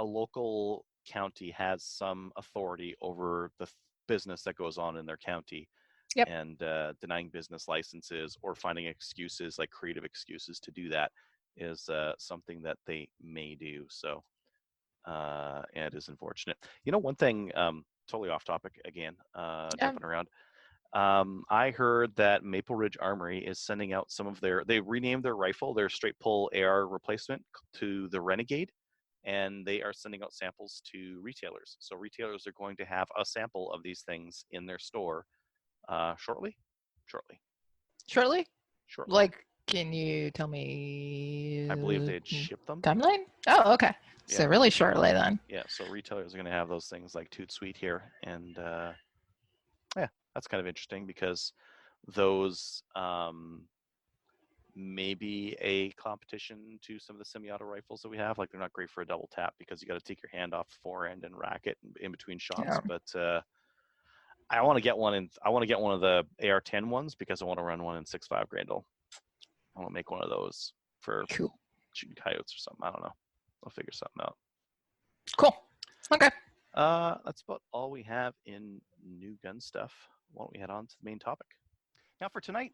a local county has some authority over the business that goes on in their county, Yep. and denying business licenses or finding excuses, like creative excuses to do that, is something that they may do. So and it is unfortunate. One thing, totally off topic again, jumping around. I heard that Maple Ridge Armory is sending out they renamed their rifle, their straight pull AR replacement, to the Renegade, and they are sending out samples to retailers. So retailers are going to have a sample of these things in their store shortly. Shortly? Like, can you tell me? I believe they'd ship them. Timeline? Oh, okay. Yeah. So really shortly then. Yeah, so retailers are going to have those things like Toot Sweet here, and yeah, that's kind of interesting because those may be a competition to some of the semi-auto rifles that we have. Like, they're not great for a double tap because you got to take your hand off the forend and rack it in between shots. Yeah. But I want to get one I want to get one of the AR-10 ones because I want to run one in 6.5 Grendel. I want to make one of those for shooting coyotes or something. I don't know. I'll figure something out. Cool. Okay. That's about all we have in new gun stuff. Why don't we head on to the main topic? Now for tonight,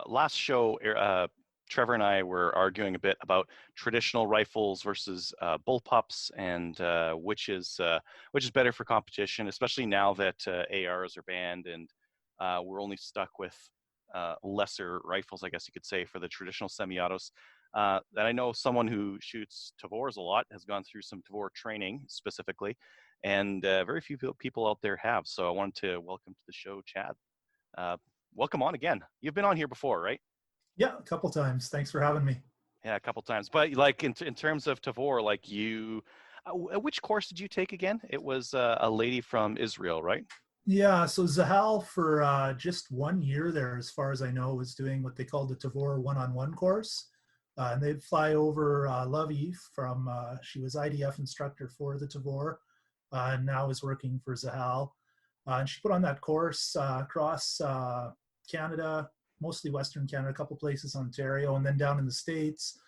last show, Trevor and I were arguing a bit about traditional rifles versus bullpups, and which is better for competition, especially now that ARs are banned and we're only stuck with lesser rifles, I guess you could say, for the traditional semi-autos. That I know someone who shoots Tavors a lot, has gone through some Tavor training specifically, and very few people out there have. So I wanted to welcome to the show Chad. Welcome on again. You've been on here before, right? Yeah, a couple times. Thanks for having me. Yeah, a couple times. But like in terms of Tavor, like which course did you take again? It was a lady from Israel, right? Yeah, so Zahal for just 1 year there, as far as I know, was doing what they called the Tavor one-on-one course. And they'd fly over Lovey from, she was IDF instructor for the Tavor, and now is working for Zahal. And she put on that course across Canada, mostly Western Canada, a couple places, Ontario, and then down in the States.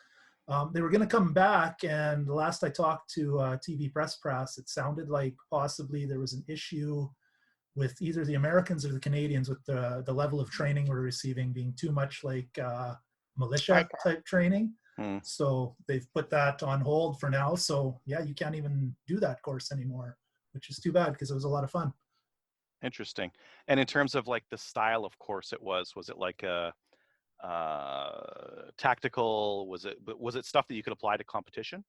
They were going to come back, and the last I talked to TV Press, it sounded like possibly there was an issue with either the Americans or the Canadians with the level of training we're receiving being too much like militia type training. So they've put that on hold for now. So yeah, you can't even do that course anymore, which is too bad because it was a lot of fun. Interesting. And in terms of like the style of course was it like a tactical? Was it stuff that you could apply to competition?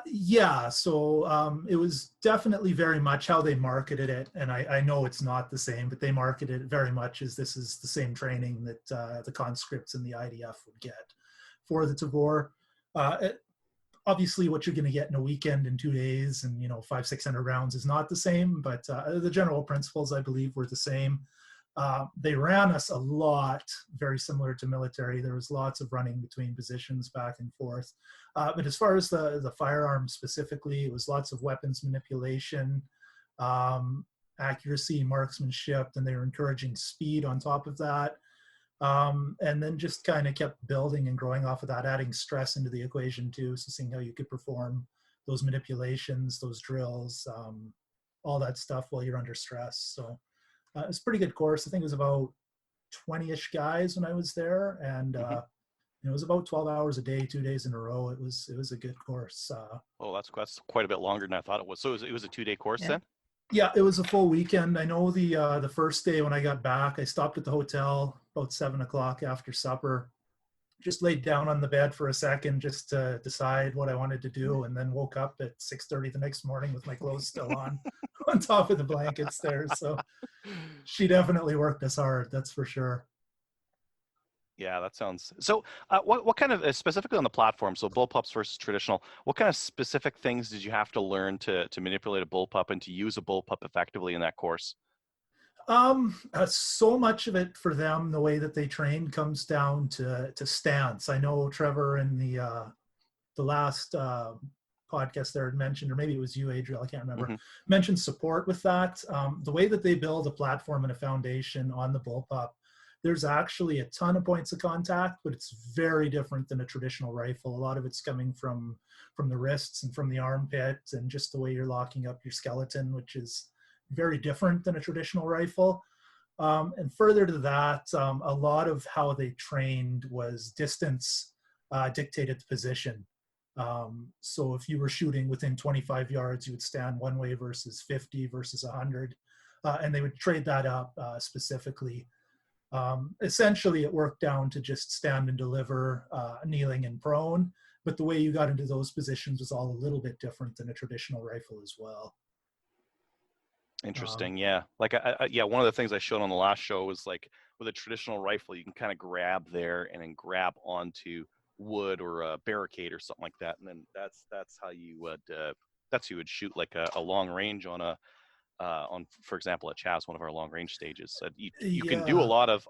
Yeah, so it was definitely very much how they marketed it, and I know it's not the same, but they marketed it very much as this is the same training that the conscripts and the IDF would get for the Tavor. Obviously, what you're going to get in a weekend in 2 days and 500-600 rounds is not the same, but the general principles, I believe, were the same. They ran us a lot, very similar to military. There was lots of running between positions back and forth. But as far as the firearms specifically, it was lots of weapons manipulation, accuracy, marksmanship, and they were encouraging speed on top of that. And then just kind of kept building and growing off of that, adding stress into the equation too. So seeing how you could perform those manipulations, those drills, all that stuff while you're under stress. So it's a pretty good course. I think it was about 20-ish guys when I was there, and it was about 12 hours a day, 2 days in a row. It was a good course. Oh, that's quite a bit longer than I thought it was. So it was a 2-day course then? Yeah, it was a full weekend. I know the first day when I got back, I stopped at the hotel about 7 o'clock after supper, just laid down on the bed for a second just to decide what I wanted to do, and then woke up at 6:30 the next morning with my clothes still on top of the blankets there. So she definitely worked us hard, that's for sure. Yeah, that sounds so. What kind of specifically on the platform? So bullpups versus traditional. What kind of specific things did you have to learn to manipulate a bullpup and to use a bullpup effectively in that course? So much of it for them, the way that they train, comes down to stance. I know Trevor in the last podcast there had mentioned, or maybe it was you, Adriel, I can't remember, mentioned support with that. The way that they build a platform and a foundation on the bullpup there's actually a ton of points of contact, but it's very different than a traditional rifle. A lot of it's coming from the wrists and from the armpit, and just the way you're locking up your skeleton, which is very different than a traditional rifle. And further to that, a lot of how they trained was distance dictated the position. So if you were shooting within 25 yards, you would stand one way versus 50 versus 100. And they would trade that up specifically. Essentially, it worked down to just stand and deliver, kneeling and prone. But the way you got into those positions was all a little bit different than a traditional rifle as well. Interesting. Yeah. Like, yeah, one of the things I showed on the last show was like with a traditional rifle, you can kind of grab there and then grab onto wood or a barricade or something like that. And then that's how you would, shoot like a long range on for example, at Chaz, one of our long range stages. You can do a lot of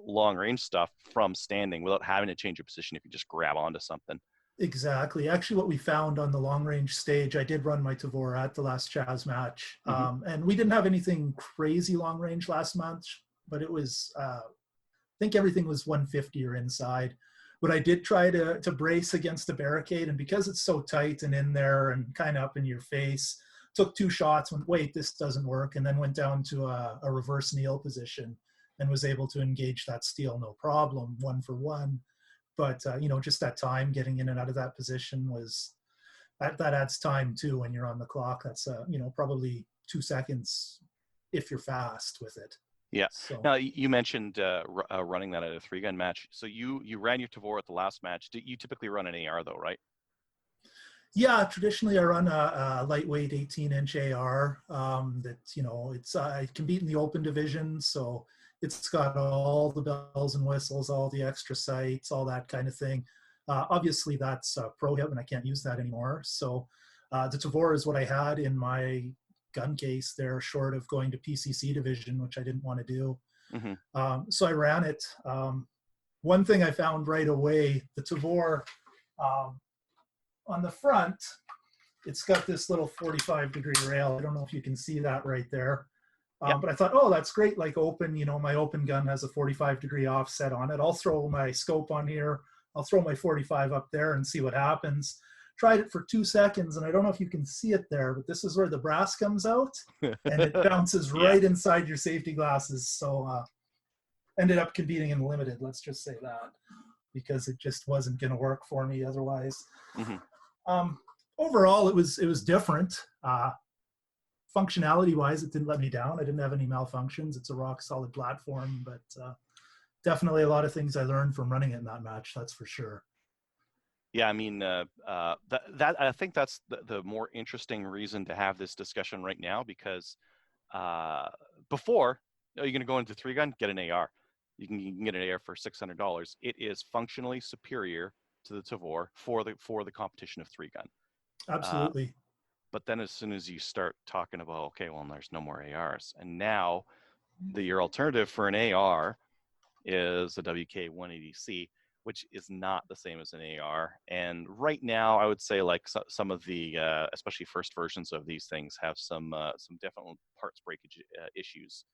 long range stuff from standing without having to change your position if you just grab onto something. Exactly. Actually, what we found on the long range stage, I did run my Tavor at the last Chaz match, and we didn't have anything crazy long range last match, but it was, I think everything was 150 or inside. But I did try to brace against the barricade, and because it's so tight and in there and kind of up in your face, took 2 shots, went, wait, this doesn't work, and then went down to a reverse kneel position and was able to engage that steel no problem, 1 for 1. But, just that time getting in and out of that position was, that adds time too when you're on the clock. That's, probably 2 seconds if you're fast with it. Yeah. So, now, you mentioned running that at a 3-gun match. So you ran your Tavor at the last match. You typically run an AR though, right? yeah, traditionally I run a lightweight 18-inch AR it's I compete in the open division, so it's got all the bells and whistles, all the extra sights, all that kind of thing. Obviously, that's pro hip, and I can't use that anymore. So the Tavor is what I had in my gun case there, short of going to PCC division, which I didn't want to do. So I ran it. One thing I found right away, the Tavor, on the front, it's got this little 45-degree rail. I don't know if you can see that right there. But I thought, oh, that's great. Like open, my open gun has a 45-degree offset on it. I'll throw my scope on here. I'll throw my 45 up there and see what happens. Tried it for 2 seconds, and I don't know if you can see it there, but this is where the brass comes out, and it bounces right inside your safety glasses. So ended up competing in limited, let's just say that, because it just wasn't going to work for me otherwise. Overall, it was different. Functionality wise, it didn't let me down. I didn't have any malfunctions. It's a rock solid platform, but definitely a lot of things I learned from running it in that match. That's for sure. Yeah, I mean, that I think that's the more interesting reason to have this discussion right now, because before, you're going to go into 3-gun, get an AR. You can get an AR for $600. It is functionally superior to the Tavor for the competition of 3-gun. Absolutely. But then as soon as you start talking about, okay, well, there's no more ARs. And now your alternative for an AR is a WK-180C, which is not the same as an AR. And right now, I would say like some of the, especially first versions of these things, have some definite parts breakage issues.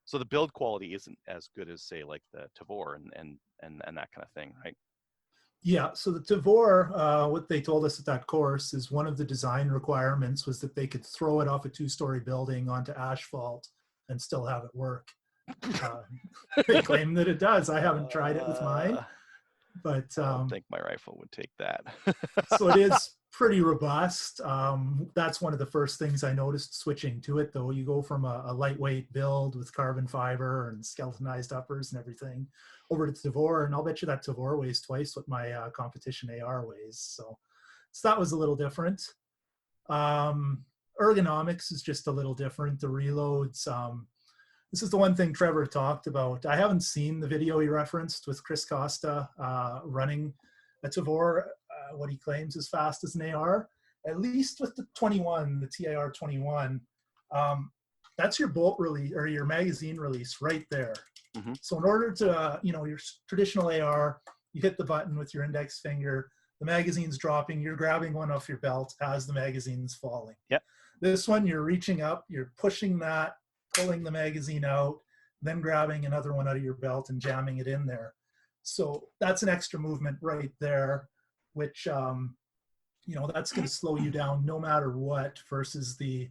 So the build quality isn't as good as, say, like the Tavor and that kind of thing, right? Yeah, so the Tavor, what they told us at that course is one of the design requirements was that they could throw it off a 2-story building onto asphalt and still have it work. They claim that it does. I haven't tried it with mine, but I don't think my rifle would take that. So it is pretty robust. That's one of the first things I noticed switching to it, though. You go from a lightweight build with carbon fiber and skeletonized uppers and everything over to Tavor, and I'll bet you that Tavor weighs twice what my competition AR weighs. So that was a little different. Ergonomics is just a little different. The reloads. This is the one thing Trevor talked about. I haven't seen the video he referenced with Chris Costa running a Tavor, what he claims is fast as an AR. At least with the 21, the TIR 21, that's your bolt release or your magazine release right there. So in order to, your traditional AR, you hit the button with your index finger, the magazine's dropping, you're grabbing one off your belt as the magazine's falling. Yep. This one, you're reaching up, you're pushing that, pulling the magazine out, then grabbing another one out of your belt and jamming it in there. So that's an extra movement right there, which, that's going to slow you down no matter what, versus the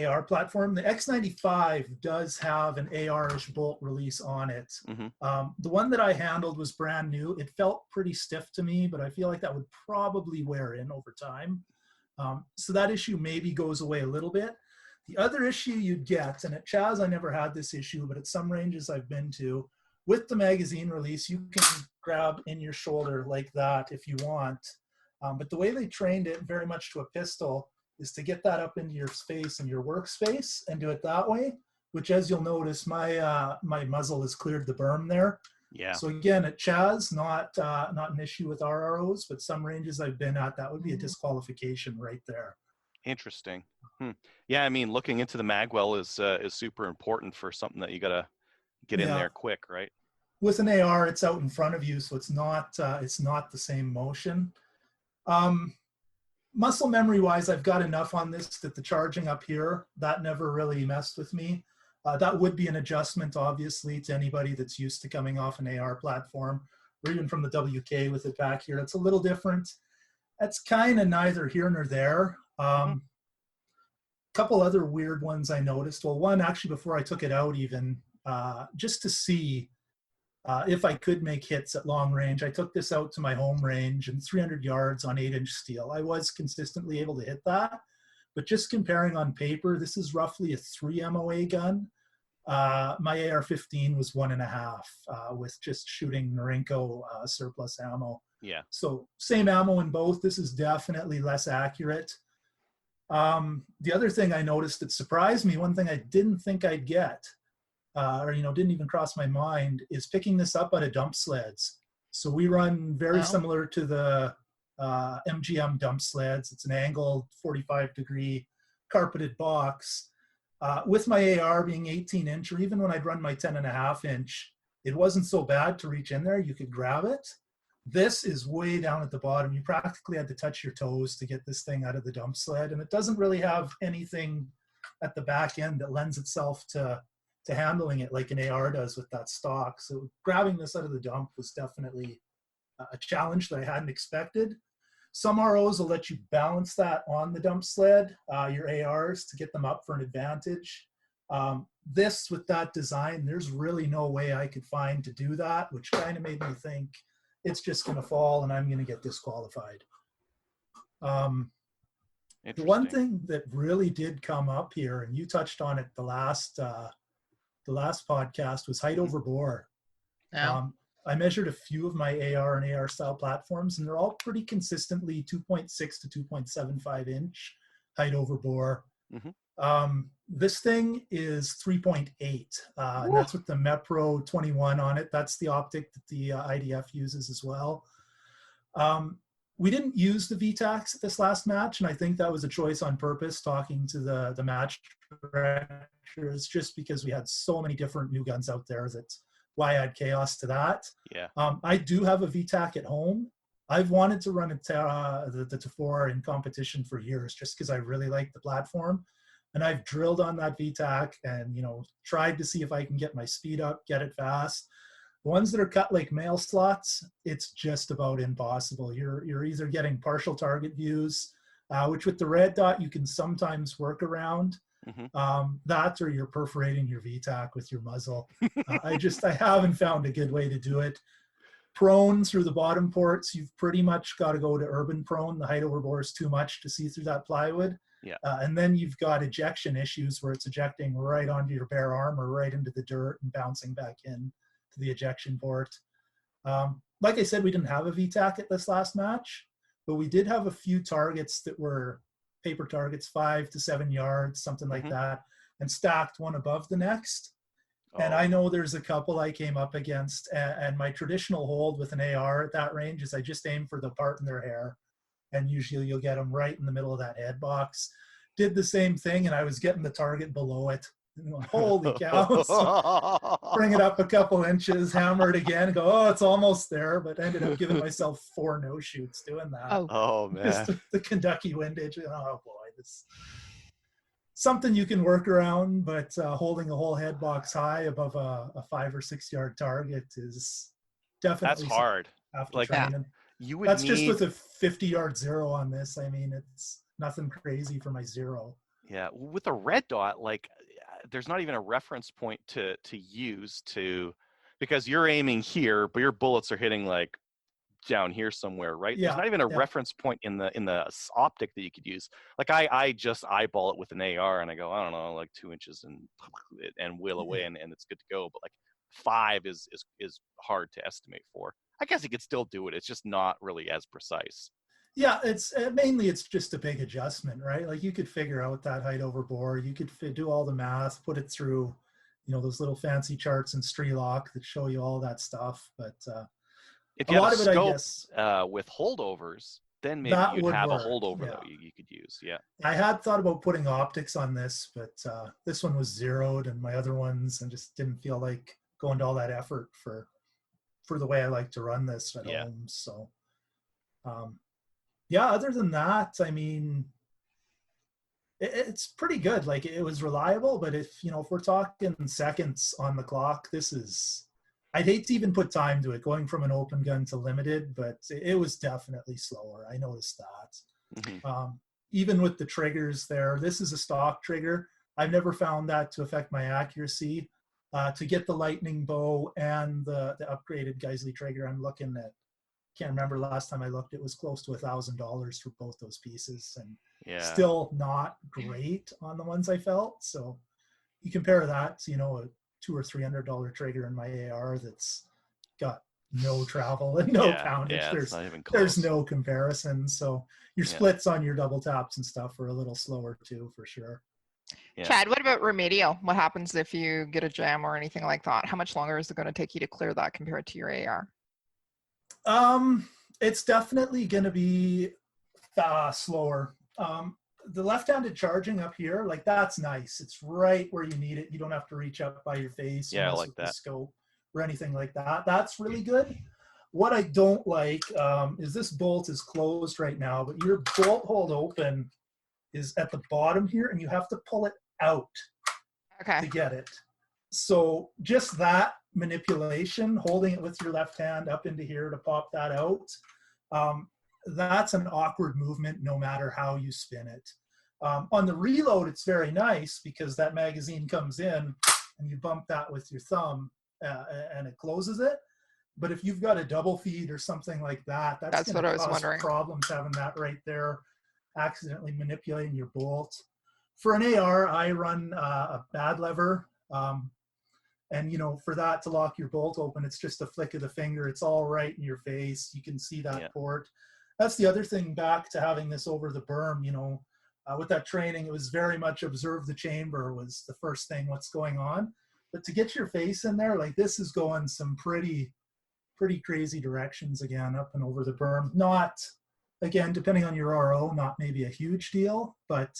AR platform. The X95 does have an AR-ish bolt release on it. The one that I handled was brand new. It felt pretty stiff to me, but I feel like that would probably wear in over time. So that issue maybe goes away a little bit. The other issue you'd get, and at Chaz I never had this issue, but at some ranges I've been to, with the magazine release, you can grab in your shoulder like that if you want. But the way they trained it very much to a pistol is to get that up into your space and your workspace and do it that way, which, as you'll notice, my muzzle has cleared the berm there. Yeah. So again, at Chaz, not an issue with RROs, but some ranges I've been at, that would be a disqualification right there. Interesting. Yeah, I mean, looking into the magwell is super important for something that you gotta get in there quick, right? With an AR, it's out in front of you, so it's not the same motion. Muscle memory wise, I've got enough on this that the charging up here, that never really messed with me. That would be an adjustment, obviously, to anybody that's used to coming off an AR platform, or even from the WK with it back here. It's a little different. That's kind of neither here nor there. Couple other weird ones I noticed. Well, one actually before I took it out even, just to see if I could make hits at long range. I took this out to my home range and 300 yards on 8-inch steel. I was consistently able to hit that, but just comparing on paper, this is roughly a 3 MOA gun. My AR-15 was 1.5 with just shooting Norinco surplus ammo. Yeah. So same ammo in both. This is definitely less accurate. The other thing I noticed that surprised me, one thing I didn't think I'd get, didn't even cross my mind, is picking this up out of dump sleds. So we run very similar to the MGM dump sleds. It's an angled 45-degree carpeted box. With my AR being 18-inch, or even when I'd run my 10.5-inch, it wasn't so bad to reach in there. You could grab it. This is way down at the bottom. You practically had to touch your toes to get this thing out of the dump sled, and it doesn't really have anything at the back end that lends itself to handling it like an AR does with that stock. So grabbing this out of the dump was definitely a challenge that I hadn't expected. Some ROs will let you balance that on the dump sled, your ARs, to get them up for an advantage. This, with that design, there's really no way I could find to do that, which kind of made me think it's just going to fall and I'm going to get disqualified. The one thing that really did come up here, and you touched on it the last podcast, was height over bore. I measured a few of my AR and AR style platforms, and they're all pretty consistently 2.6 to 2.75 inch height over bore. This thing is 3.8, and that's with the Mepro 21 on it. That's the optic that the IDF uses as well. We didn't use the VTACs at this last match, and I think that was a choice on purpose, talking to the match directors, just because we had so many different new guns out there. That's why I had chaos to that. Yeah. I do have a VTAC at home. I've wanted to run the Tavor in competition for years, just because I really like the platform. And I've drilled on that VTAC and, tried to see if I can get my speed up, get it fast. The ones that are cut like mail slots, it's just about impossible. You're either getting partial target views, which with the red dot you can sometimes work around. That, or you're perforating your VTAC with your muzzle. I haven't found a good way to do it. Prone through the bottom ports, you've pretty much got to go to urban prone. The height over bore is too much to see through that plywood. Yeah. And then you've got ejection issues where it's ejecting right onto your bare arm or right into the dirt and bouncing back in to the ejection port. Like I said, we didn't have a VTAC at this last match, but we did have a few targets that were paper targets, 5 to 7 yards, something like that, and stacked one above the next. And I know there's a couple I came up against, and my traditional hold with an AR at that range is I just aim for the part in their hair, and usually you'll get them right in the middle of that head box. Did the same thing, and I was getting the target below it. Holy cow. So bring it up a couple inches, hammer it again, and go, oh, it's almost there, but ended up giving myself 4 no shoots doing that. Oh man. Just the Kentucky windage. Oh boy. something you can work around, but holding a whole head box high above a 5 or 6 yard target is That's definitely hard. after Like training. you would That's need, just with a 50-yard zero on this. I mean, it's nothing crazy for my zero. yeah, with a red dot, like there's not even a reference point to use to, because you're aiming here, but your bullets are hitting like down here somewhere, right? There's Yeah, not even a yeah. reference point in the optic that you could use. Like I just eyeball it with an AR and I go, I don't know, like 2 inches and wheel away and it's good to go. But like 5 is hard to estimate for. I guess you could still do it. It's just not really as precise. Yeah, it's mainly it's just a big adjustment, right? Like you could figure out that height over bore. You could do all the math, put it through, those little fancy charts in Strelock that show you all that stuff. But If a you had lot a of it, I scope guess, with holdovers, then maybe that you'd would have a work. holdover Yeah. that you could use. Yeah. I had thought about putting optics on this, but this one was zeroed, and my other ones, and just didn't feel like going to all that effort for the way I like to run this at Yeah. home. So, yeah. Other than that, I mean, it's pretty good. Like it was reliable, but if we're talking seconds on the clock, this is. I'd hate to even put time to it, going from an open gun to limited, but it was definitely slower. I noticed that. Mm-hmm. Even with the triggers there, this is a stock trigger. I've never found that to affect my accuracy. To get the lightning bow and the upgraded Geisley trigger, I'm looking at, can't remember last time I looked, it was close to $1,000 for both those pieces, and still not great on the ones I felt. So you compare that to, a $200 or $300 trigger in my AR that's got no travel and no poundage. Yeah, it's not even close. There's no comparison. So your splits on your double taps and stuff are a little slower too, for sure. Yeah. Chad, what about remedial? What happens if you get a jam or anything like that? How much longer is it going to take you to clear that compared to your AR? It's definitely going to be slower. The left-handed charging up here, like that's nice. It's right where you need it. You don't have to reach up by your face. Yeah, I like that. The scope or anything like that. That's really good. What I don't like is this bolt is closed right now, but your bolt hold open is at the bottom here, and you have to pull it out to get it. So just that manipulation, holding it with your left hand up into here to pop that out, that's an awkward movement no matter how you spin it. On the reload, it's very nice because that magazine comes in and you bump that with your thumb and it closes it. But if you've got a double feed or something like that, that's what I was wondering. Problems having that right there, accidentally manipulating your bolt. For an AR, I run a bad lever. And, for that to lock your bolt open, it's just a flick of the finger. It's all right in your face. You can see that port. That's the other thing, back to having this over the berm, with that training, it was very much observe the chamber was the first thing, what's going on. But to get your face in there, like this is going some pretty crazy directions again, up and over the berm. Not, again, depending on your RO, not maybe a huge deal, but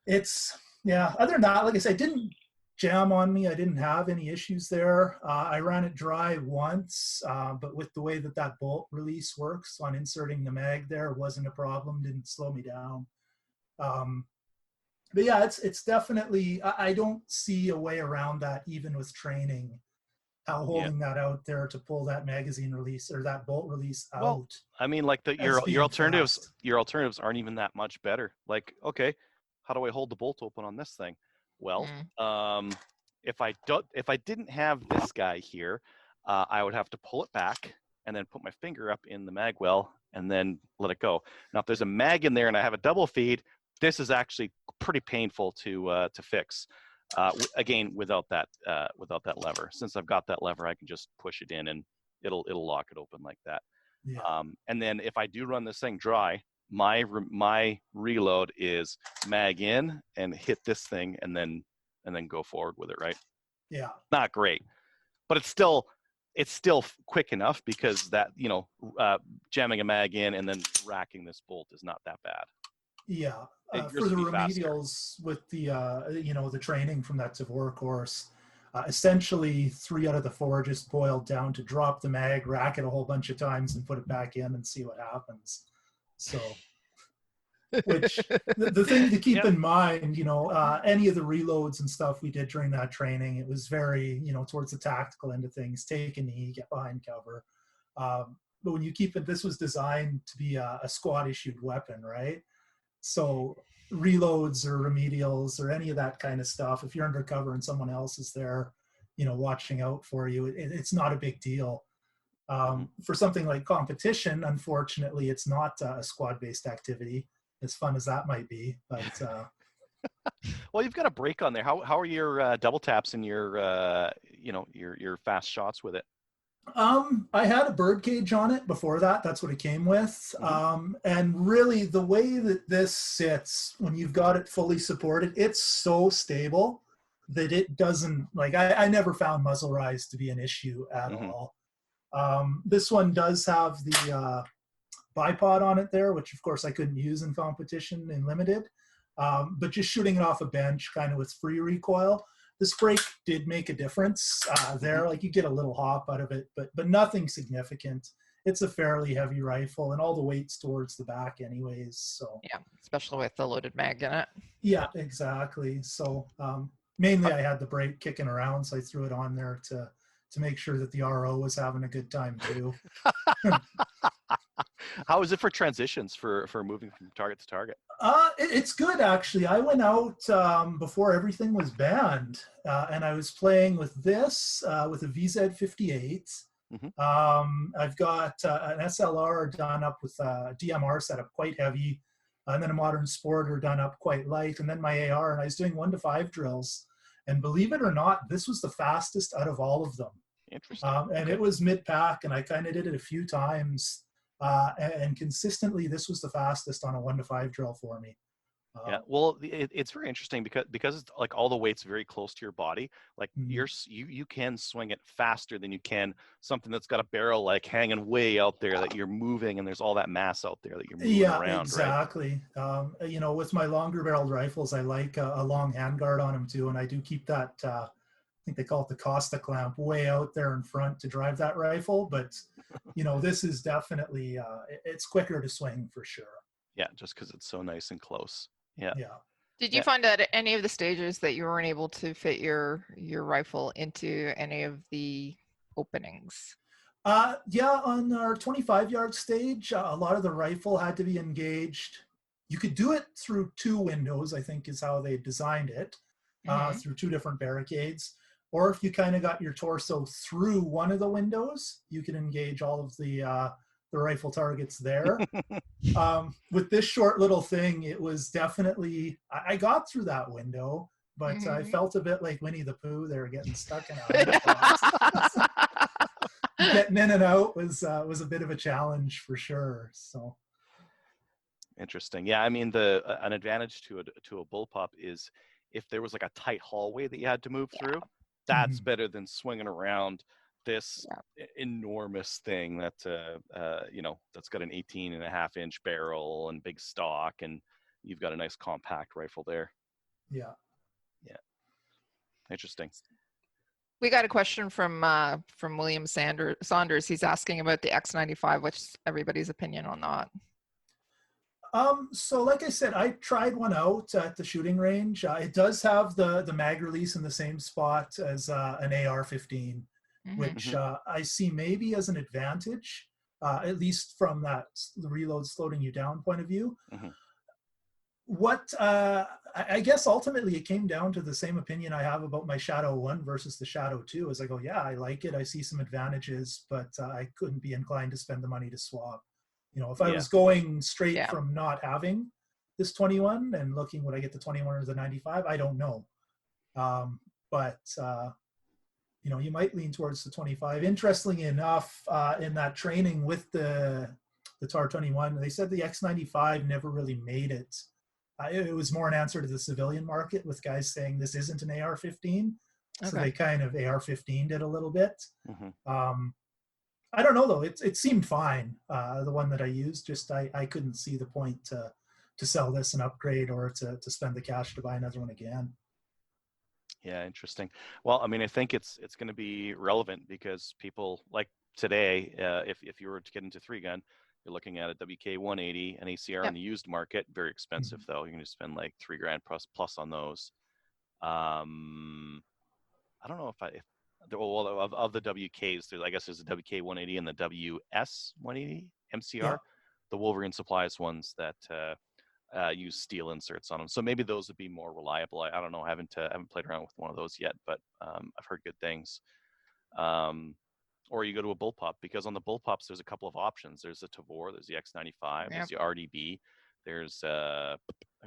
it's, other than that, like I said, it didn't jam on me. I didn't have any issues there. I ran it dry once, but with the way that bolt release works on inserting the mag there, wasn't a problem, didn't slow me down. But yeah, it's definitely, I don't see a way around that even with training, how holding that out there to pull that magazine release or that bolt release out. Well, I mean, like your alternatives aren't even that much better. Like, okay, how do I hold the bolt open on this thing? Well, if I didn't have this guy here, I would have to pull it back and then put my finger up in the mag well and then let it go. Now, if there's a mag in there and I have a double feed, this is actually pretty painful to fix. Again, without that lever. Since I've got that lever, I can just push it in and it'll lock it open like that. Yeah. And then if I do run this thing dry, my reload is mag in and hit this thing and then go forward with it, right? Yeah. Not great, but it's still quick enough because that jamming a mag in and then racking this bolt is not that bad. Yeah. For the remedials with the the training from that Tavor course, essentially 3 out of the 4 just boiled down to drop the mag, rack it a whole bunch of times, and put it back in and see what happens. So Which the thing to keep Yeah. in mind, any of the reloads and stuff we did during that training, it was very, towards the tactical end of things. Take a knee, get behind cover. But when you keep it, this was designed to be a squad issued weapon, right? So reloads or remedials or any of that kind of stuff, if you're undercover and someone else is there, watching out for you, it's not a big deal. For something like competition, unfortunately, it's not a squad-based activity, as fun as that might be. But Well, you've got a break on there. How are your double taps and your your fast shots with it? I had a bird cage on it before that. That's what it came with. And really, the way that this sits, when you've got it fully supported, it's so stable that it doesn't, like, I never found muzzle rise to be an issue at all. This one does have the bipod on it there, which of course I couldn't use in competition in limited. But just shooting it off a bench kind of with free recoil, this break did make a difference there. Like, you get a little hop out of it, but nothing significant. It's a fairly heavy rifle, and all the weight's towards the back anyways. So Yeah, especially with the loaded mag in it. yeah, exactly. So mainly I had the break kicking around, so I threw it on there to make sure that the RO was having a good time too. How is it for transitions for moving from target to target? It's good, actually. I went out before everything was banned, and I was playing with this with a VZ58. I've got an SLR done up with a DMR setup, quite heavy, and then a modern Sporter done up quite light, and then my AR, and I was doing 1 to 5 drills. And believe it or not, this was the fastest out of all of them. Interesting. And it was mid-pack, and I kind of did it a few times. And consistently, this was the fastest on a 1 to 5 drill for me. Yeah, well, it's very interesting because it's like all the weight's very close to your body. Like you can swing it faster than you can something that's got a barrel like hanging way out there that you're moving, and there's all that mass out there that you're moving around. Yeah, exactly. Right? With my longer barreled rifles, I like a long handguard on them too, and I do keep that. I think they call it the Costa clamp way out there in front to drive that rifle. But this is definitely it's quicker to swing for sure. Yeah, just because it's so nice and close. Yeah. Did you find at any of the stages that you weren't able to fit your rifle into any of the openings? Yeah, on our 25-yard stage, a lot of the rifle had to be engaged. You could do it through 2 windows, I think is how they designed it, through 2 different barricades. Or if you kind of got your torso through one of the windows, you could engage all of the rifle targets there. With this short little thing, it was definitely, I got through that window, but I felt a bit like Winnie the Pooh. They were getting stuck in a getting in and out was a bit of a challenge for sure. So interesting. Yeah, I mean, an advantage to a bullpup is if there was like a tight hallway that you had to move through, that's better than swinging around this enormous thing that that's got an 18.5-inch barrel and big stock, and you've got a nice compact rifle there. Yeah. Interesting. We got a question from William Saunders. He's asking about the X95. What's everybody's opinion on that? So like I said, I tried one out at the shooting range. It does have the mag release in the same spot as an AR-15. Which I see maybe as an advantage, at least from the reload slowing you down point of view. What I guess ultimately it came down to the same opinion I have about my Shadow 1 versus the Shadow 2. As I go, yeah, I like it. I see some advantages, but I couldn't be inclined to spend the money to swap. If I was going straight from not having this 21 and looking, would I get the 21 or the 95? I don't know. But you might lean towards the 25. Interestingly enough, in that training with the TAR 21, they said the X95 never really made it. It was more an answer to the civilian market, with guys saying this isn't an AR-15. So they kind of AR-15'd it a little bit. I don't know though. It seemed fine. The one that I used, just I couldn't see the point to sell this and upgrade, or to spend the cash to buy another one again. Yeah, interesting. Well, I mean, I think it's going to be relevant because people like today, if you were to get into 3-gun, You're looking at a WK-180, an ACR Yep. on the used market, very expensive though. You're going to spend like $3,000 plus on those. I don't know if of the WKs, I guess there's a WK-180 and the WS-180 MCR. Yeah. The Wolverine Supplies ones that use steel inserts on them, so maybe those would be more reliable. I don't know. I haven't played around with one of those yet, but I've heard good things. Or you go to a Bullpup, because on the Bullpups there's a couple of options. There's the Tavor, there's the X95, there's the RDB, there's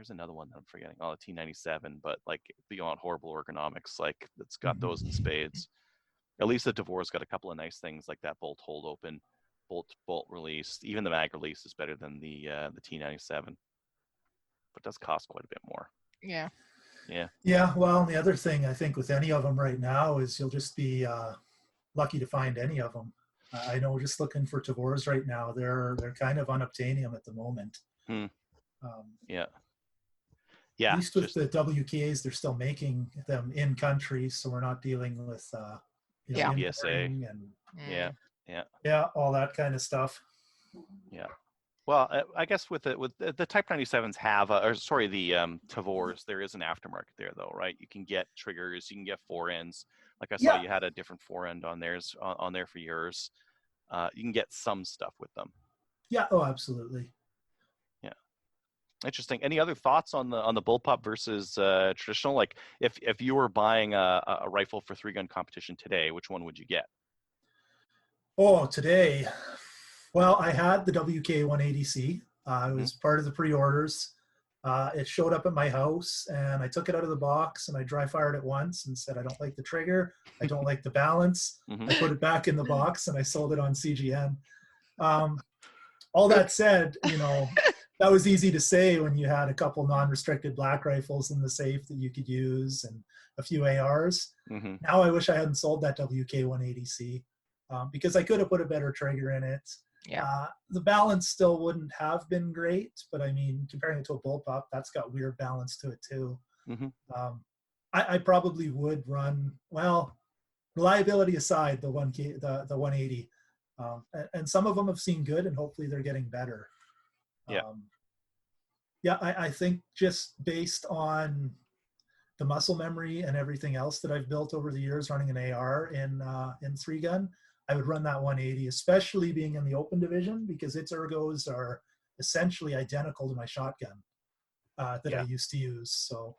another one that I'm forgetting. Oh, the T97, but like beyond horrible ergonomics, like it's got those in spades. At least the Tavor's got a couple of nice things like that bolt hold open, bolt release. Even the mag release is better than the T97, but does cost quite a bit more. Yeah. Yeah. Well, the other thing I think with any of them right now is you'll just be lucky to find any of them. I know just looking for Tavors right now, they're kind of unobtainium at the moment. Yeah. At least with the WKs, they're still making them in country, so we're not dealing with PSA and all that kind of stuff. Yeah. Well, I guess with the Type 97s have, the Tavors, there is an aftermarket there though, right? You can get triggers, you can get forends. Like I saw, you had a different forend on there for yours. You can get some stuff with them. Yeah. Oh, absolutely. Yeah. Interesting. Any other thoughts on the Bullpup versus traditional? Like, if you were buying a rifle for 3-gun competition today, which one would you get? Oh, today. Well, I had the WK-180C. It was part of the pre-orders. It showed up at my house, and I took it out of the box, and I dry fired it once and said, I don't like the trigger. I don't like the balance. I put it back in the box, and I sold it on CGN. All that said, that was easy to say when you had a couple non-restricted black rifles in the safe that you could use and a few ARs. Now I wish I hadn't sold that WK-180C because I could have put a better trigger in it. Yeah. The balance still wouldn't have been great, but I mean, comparing it to a Bullpup, that's got weird balance to it too. I probably would run, well, reliability aside, the 180. And some of them have seen good, and hopefully they're getting better. I think just based on the muscle memory and everything else that I've built over the years running an AR in 3-gun, I would run that 180, especially being in the open division, because its ergos are essentially identical to my shotgun that I used to use. So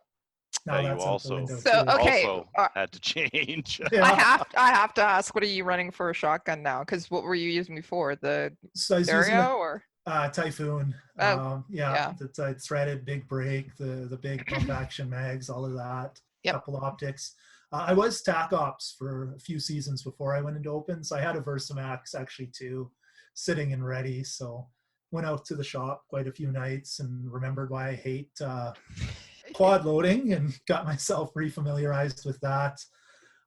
now that's out the window too. Also had to change. I have to ask, what are you running for a shotgun now? Because what were you using before? The Stereo or Typhoon? The threaded big brake, the big pump action mags, all of that. Couple of optics. I was TAC Ops for a few seasons before I went into open, so I had a Versamax actually too, sitting and ready. So went out to the shop quite a few nights and remembered why I hate quad loading and got myself refamiliarized with that.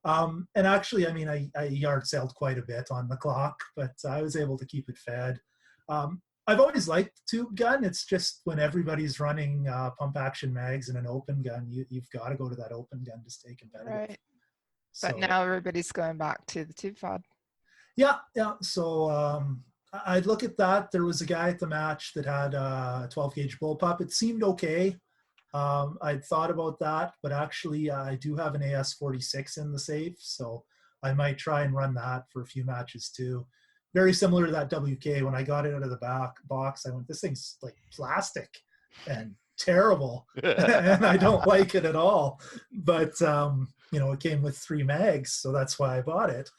And actually, I mean, I yard sailed quite a bit on the clock, but I was able to keep it fed. I've always liked tube gun. It's just when everybody's running pump action mags in an open gun, you've got to go to that open gun to stay competitive. Right. But now everybody's going back to the tube fod. Yeah. So I'd look at that. There was a guy at the match that had a 12 gauge Bullpup. It seemed okay. I'd thought about that, but actually I do have an AS-46 in the safe, so I might try and run that for a few matches too. Very similar to that WK. When I got it out of the box, I went, this thing's like plastic and terrible, and I don't like it at all. But it came with 3 mags, so that's why I bought it.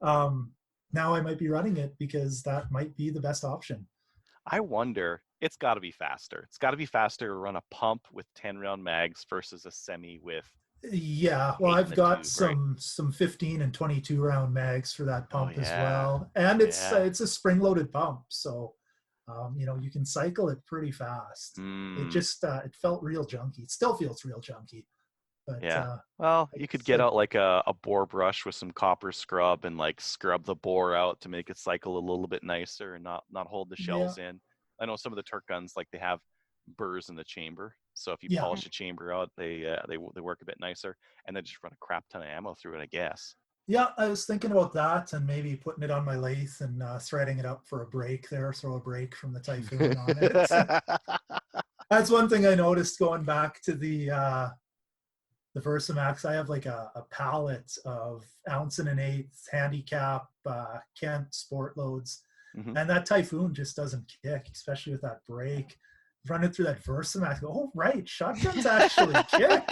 Now I might be running it because that might be the best option. I wonder, it's got to be faster. It's got to be faster to run a pump with 10-round mags versus a semi with. Yeah, well, I've got some 15 and 22 round mags for that pump as well, and it's a spring-loaded pump, so you can cycle it pretty fast. It just it felt real junky. It still feels real junky. But, you could get out like a bore brush with some copper scrub and like scrub the bore out to make it cycle a little bit nicer and not hold the shells in. I know some of the Turk guns, like, they have burrs in the chamber, so if you polish the chamber out, they work a bit nicer, and then just run a crap ton of ammo through it, I guess. Yeah, I was thinking about that and maybe putting it on my lathe and threading it up for a brake there, throw a brake from the Typhoon on it. That's one thing I noticed going back to the Versamax. I have like a pallet of 1 1/8 handicap Kent sport loads, and that Typhoon just doesn't kick, especially with that brake. Running through that Versamax, oh right, shotguns actually kick.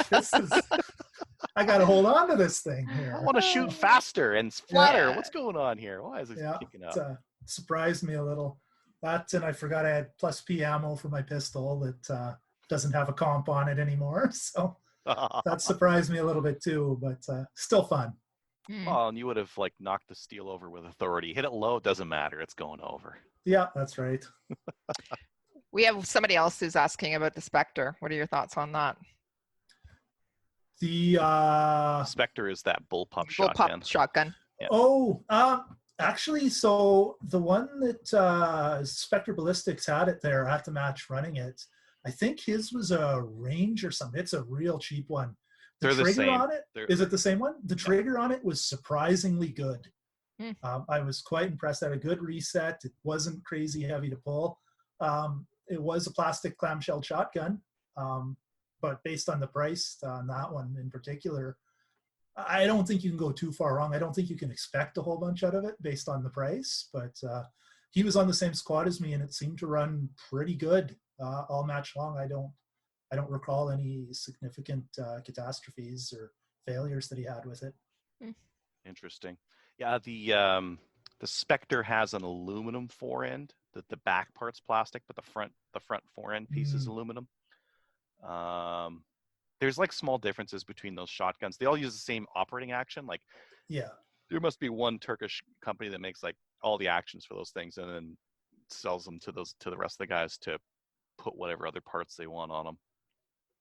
I got to hold on to this thing here. I want to shoot faster and flatter. What's going on here? Why is it kicking up? It surprised me a little. That, and I forgot I had plus P ammo for my pistol that doesn't have a comp on it anymore. So that surprised me a little bit too, but still fun. Well, and you would have like knocked the steel over with authority. Hit it low, it doesn't matter. It's going over. Yeah, that's right. We have somebody else who's asking about the Spectre. What are your thoughts on that? The Spectre is that bullpup shotgun. Yeah. Oh, actually, so the one that Spectre Ballistics had it there at the match running it, I think his was a range or something. It's a real cheap one. The trigger on it, is it the same one? The trigger on it was surprisingly good. I was quite impressed. It had a good reset. It wasn't crazy heavy to pull. It was a plastic clamshell shotgun. But based on the price on that one in particular, I don't think you can go too far wrong. I don't think you can expect a whole bunch out of it based on the price. But he was on the same squad as me, and it seemed to run pretty good all match long. I don't recall any significant catastrophes or failures that he had with it. Interesting. Yeah, the Spectre has an aluminum forend. The back part's plastic, but the front forend piece is aluminum. There's like small differences between those shotguns. They all use the same operating action. Like, yeah, there must be one Turkish company that makes like all the actions for those things and then sells them to the rest of the guys to put whatever other parts they want on them.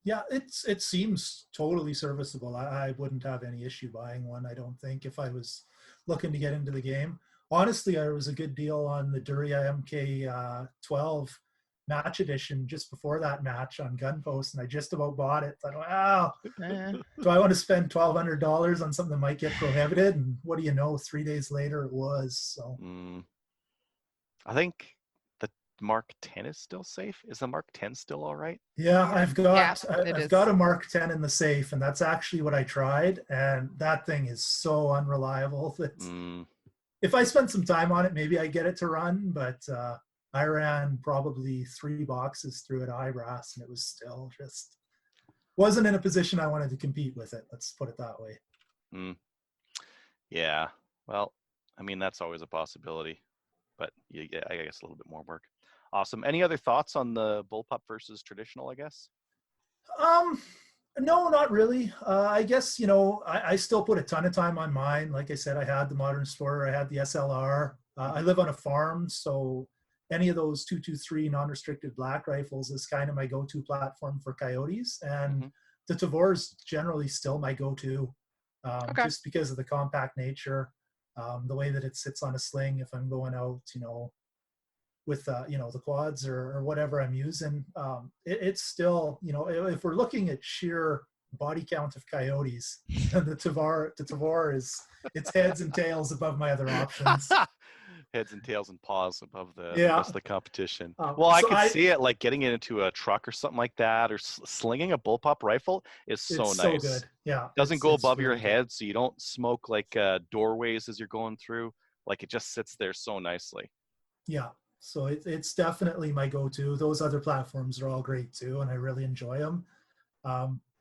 Yeah, it seems totally serviceable. I wouldn't have any issue buying one. I don't think, if I was looking to get into the game. Honestly, there was a good deal on the Duria MK12 match edition just before that match on Gunpost, and I just about bought it. I thought, wow, do I want to spend $1,200 on something that might get prohibited? And what do you know, 3 days later it was. So I think the Mark 10 is still safe. Is the Mark 10 still all right? Yeah, I've got a Mark 10 in the safe, and that's actually what I tried, and that thing is so unreliable that if I spent some time on it, maybe I get it to run, but I ran probably 3 boxes through it IBRAS, and it was still just wasn't in a position I wanted to compete with it. Let's put it that way. Yeah. Well, I mean, that's always a possibility, but you get, I guess, a little bit more work. Awesome. Any other thoughts on the bullpup versus traditional, I guess? No, not really. I guess, I still put a ton of time on mine. Like I said, I had the Modern Explorer, I had the SLR. I live on a farm, so any of those 223 non-restricted black rifles is kind of my go-to platform for coyotes. And the Tavor is generally still my go-to, just because of the compact nature, the way that it sits on a sling if I'm going out, with, the quads or whatever I'm using. It's still, if we're looking at sheer body count of coyotes, the Tavor is, it's heads and tails above my other options. Heads and tails and paws above the rest of the competition. Well, I could see it like getting it into a truck or something like that, or slinging a bullpup rifle is so nice. So good. Yeah, doesn't go above your head, so you don't smoke like doorways as you're going through. Like, it just sits there so nicely. Yeah, so it's definitely my go-to. Those other platforms are all great too, and I really enjoy them.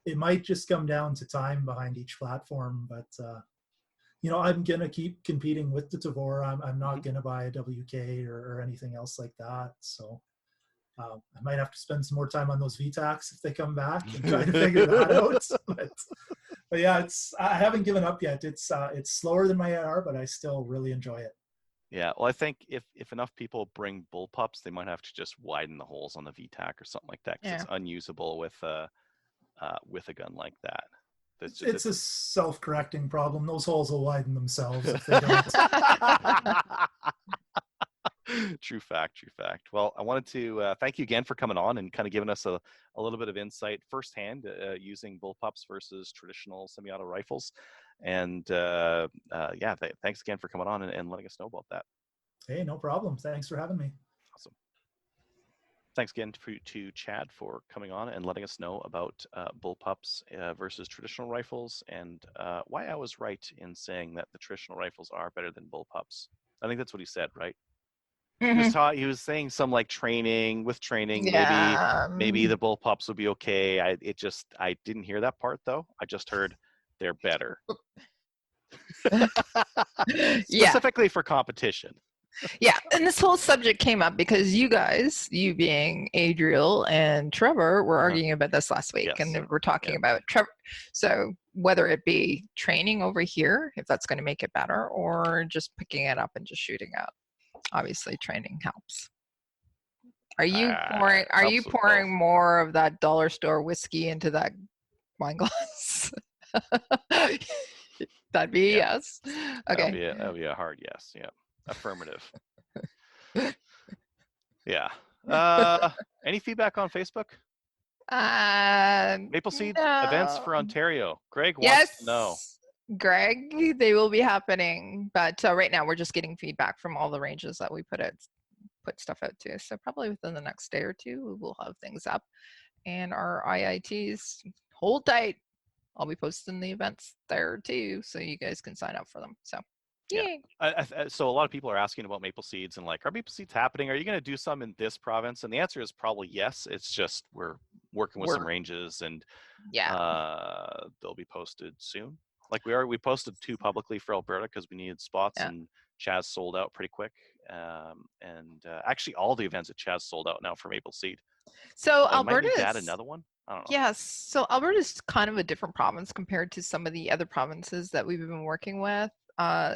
It might just come down to time behind each platform, but I'm going to keep competing with the Tavor. I'm not going to buy a WK or anything else like that. So I might have to spend some more time on those VTACs if they come back and try to figure that out. But yeah, I haven't given up yet. It's slower than my AR, but I still really enjoy it. Yeah, well, I think if enough people bring bullpups, they might have to just widen the holes on the VTAC or something like that, because it's unusable with a gun like that. It's a self-correcting problem. Those holes will widen themselves if they don't. True fact. True fact. Well, I wanted to thank you again for coming on and kind of giving us a little bit of insight firsthand using bullpups versus traditional semi-auto rifles. And yeah, thanks again for coming on and letting us know about that. Hey, no problem. Thanks for having me. Awesome. Thanks again to Chad for coming on and letting us know about bullpups versus traditional rifles and why I was right in saying that the traditional rifles are better than bullpups. I think that's what he said, right? Mhm. He was saying some like training, Yeah. maybe the bullpups would be okay. I didn't hear that part though. I just heard they're better. Yeah. Specifically for competition. Yeah. And this whole subject came up because you guys, you being Adriel and Trevor, were arguing about this last week. Yes. And we're talking about Trevor. So whether it be training over here, if that's going to make it better, or just picking it up and just shooting out. Obviously, training helps. Are you Helps with pouring both. more of that dollar store whiskey into that wine glass? That'd be Yeah. yes. Okay. That would be a hard yes. Yeah. Affirmative. Yeah. Any feedback on Facebook? Maple Seed events for No. Ontario. Greg wants to know. Yes, Greg, they will be happening, but right now we're just getting feedback from all the ranges that we put stuff out to. So probably within the next day or two, we will have things up, and our IITs, hold tight. I'll be posting the events there too, so you guys can sign up for them. So, yay. So a lot of people are asking about maple seeds and like, are maple seeds happening? Are you going to do some in this province? And the answer is probably yes. It's just we're working with some ranges and they'll be posted soon. Like we posted 2 publicly for Alberta because we needed spots and Chaz sold out pretty quick. Actually all the events at Chaz sold out now for maple seed. So I might Alberta need to is add another one. I don't know. Yes. So Alberta is kind of a different province compared to some of the other provinces that we've been working with.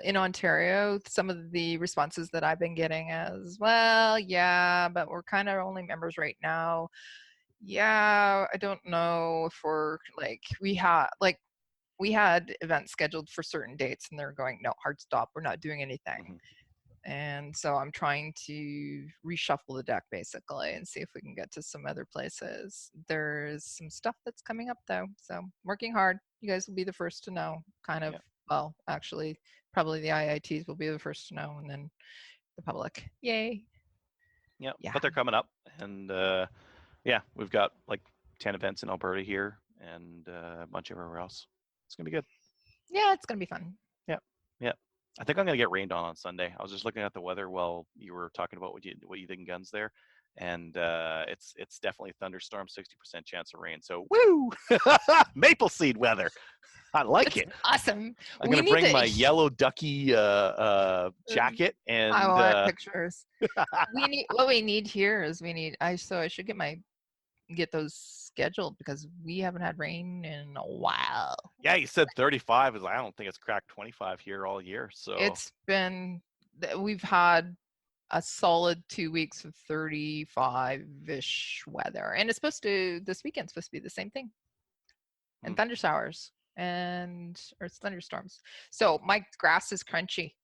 In Ontario, some of the responses that I've been getting is, well, yeah, but we're kind of only members right now. Yeah, I don't know if we're like we had events scheduled for certain dates and they're going, no, hard stop, we're not doing anything. Mhm. And so I'm trying to reshuffle the deck basically and see if we can get to some other places. There's some stuff that's coming up though, so working hard. You guys will be the first to know. Well, actually, probably the IITs will be the first to know, and then the public. Yay! Yeah, Yeah. but they're coming up, and yeah, we've got like 10 events in Alberta here and a bunch everywhere else. It's gonna be good. Yeah, it's gonna be fun. Yeah. I think I'm gonna get rained on Sunday. I was just looking at the weather while you were talking about what you did in guns there, and it's definitely thunderstorm, 60% chance of rain. So woo, maple seed weather. I like it. Awesome. I'm gonna bring my yellow ducky jacket and. I want pictures. What we need here is I should get those scheduled because we haven't had rain in a while. Yeah, you said 35. I don't think it's cracked 25 here all year. So we've had a solid 2 weeks of 35-ish weather, and this weekend's supposed to be the same thing, and thunder showers or thunderstorms. So my grass is crunchy.